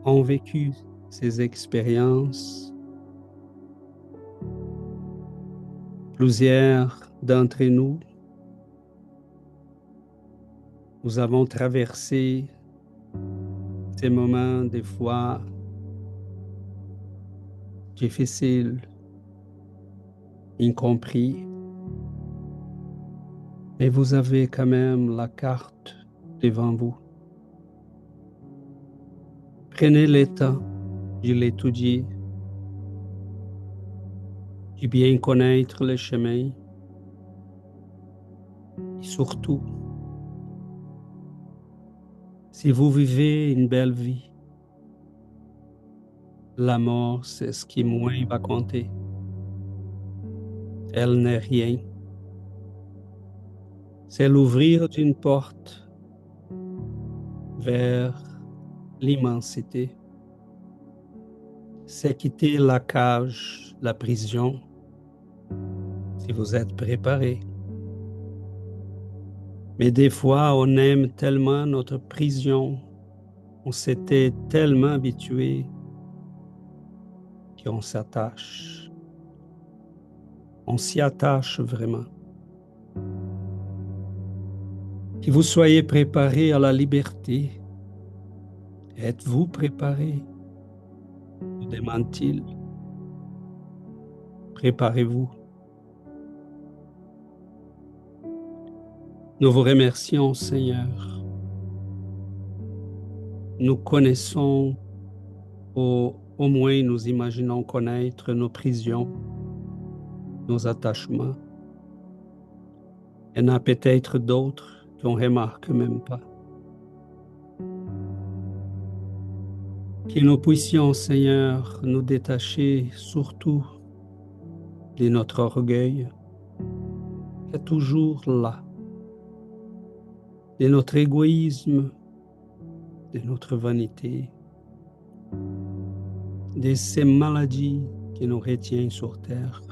ont vécu ces expériences. Plusieurs d'entre nous avons traversé ces moments des fois difficiles, incompris. Mais vous avez quand même la carte devant vous. Prenez le temps de l'étudier, de bien connaître le chemin et surtout, si vous vivez une belle vie, la mort, c'est ce qui moins va compter. Elle n'est rien. C'est l'ouvrir d'une porte vers l'immensité. C'est quitter la cage, la prison, si vous êtes préparé. Mais des fois, on aime tellement notre prison, on s'était tellement habitué qu'on s'attache. On s'y attache vraiment. Que vous soyez préparés à la liberté. Êtes-vous préparés? Vous demande-t-il. Préparez-vous. Nous vous remercions, Seigneur, nous connaissons, au moins nous imaginons connaître nos prisons, nos attachements. Il y en a peut-être d'autres qu'on ne remarque même pas. Que nous puissions, Seigneur, nous détacher surtout de notre orgueil, qui est toujours là, de notre égoïsme, de notre vanité, de ces maladies qui nous retiennent sur terre.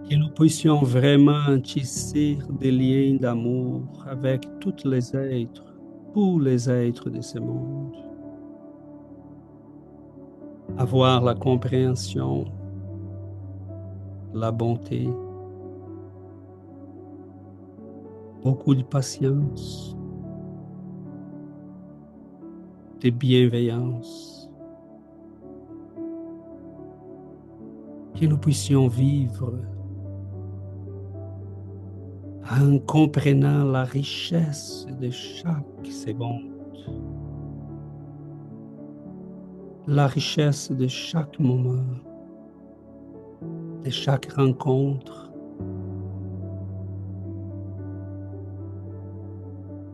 Que nous puissions vraiment tisser des liens d'amour avec tous les êtres de ce monde. Avoir la compréhension, la bonté, beaucoup de patience, de bienveillance. Que nous puissions vivre en comprenant la richesse de chaque seconde, la richesse de chaque moment, de chaque rencontre.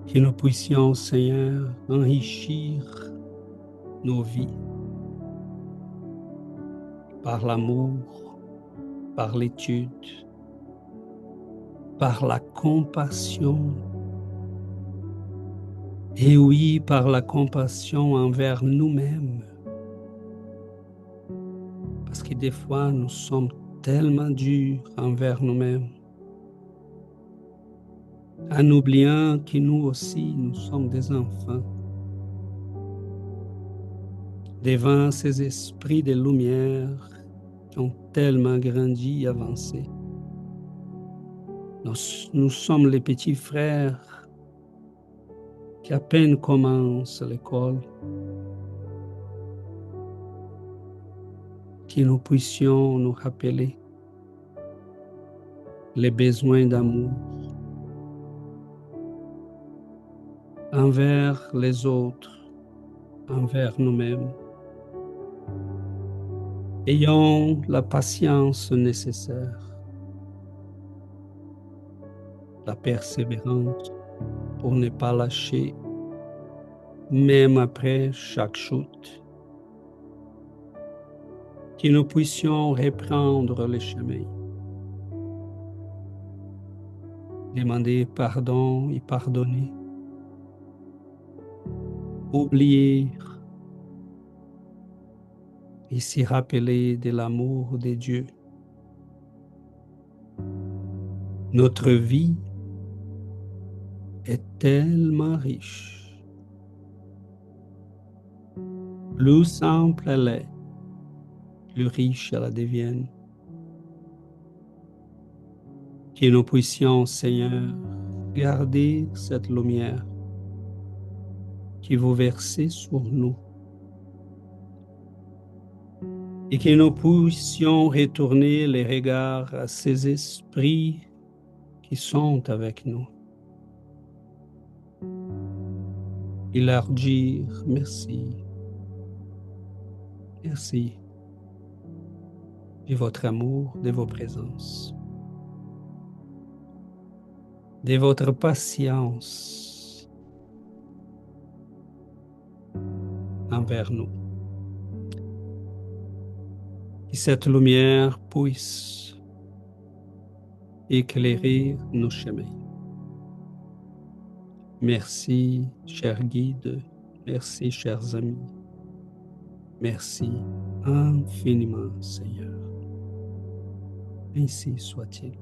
Que nous puissions, Seigneur, enrichir nos vies par l'amour, par l'étude, par la compassion, et oui, par la compassion envers nous-mêmes. Parce que des fois, nous sommes tellement durs envers nous-mêmes, en oubliant que nous aussi, nous sommes des enfants. Devant ces esprits de lumière qui ont tellement grandi et avancé. Nous sommes les petits frères qui à peine commencent l'école. Que nous puissions nous rappeler les besoins d'amour envers les autres, envers nous-mêmes. Ayons la patience nécessaire, la persévérance pour ne pas lâcher, même après chaque chute. Que nous puissions reprendre le chemin, demander pardon et pardonner, oublier et s'y rappeler de l'amour de Dieu. Notre vie est tellement riche. Plus simple elle est, plus riche elle devienne. Que nous puissions, Seigneur, garder cette lumière qui vous versez sur nous et que nous puissions retourner les regards à ces esprits qui sont avec nous et leur dire merci. Merci de votre amour, de vos présences, de votre patience envers nous. Que cette lumière puisse éclairer nos chemins. Merci, chers guides, merci, chers amis. Merci infiniment, Seigneur. Ainsi soit-il.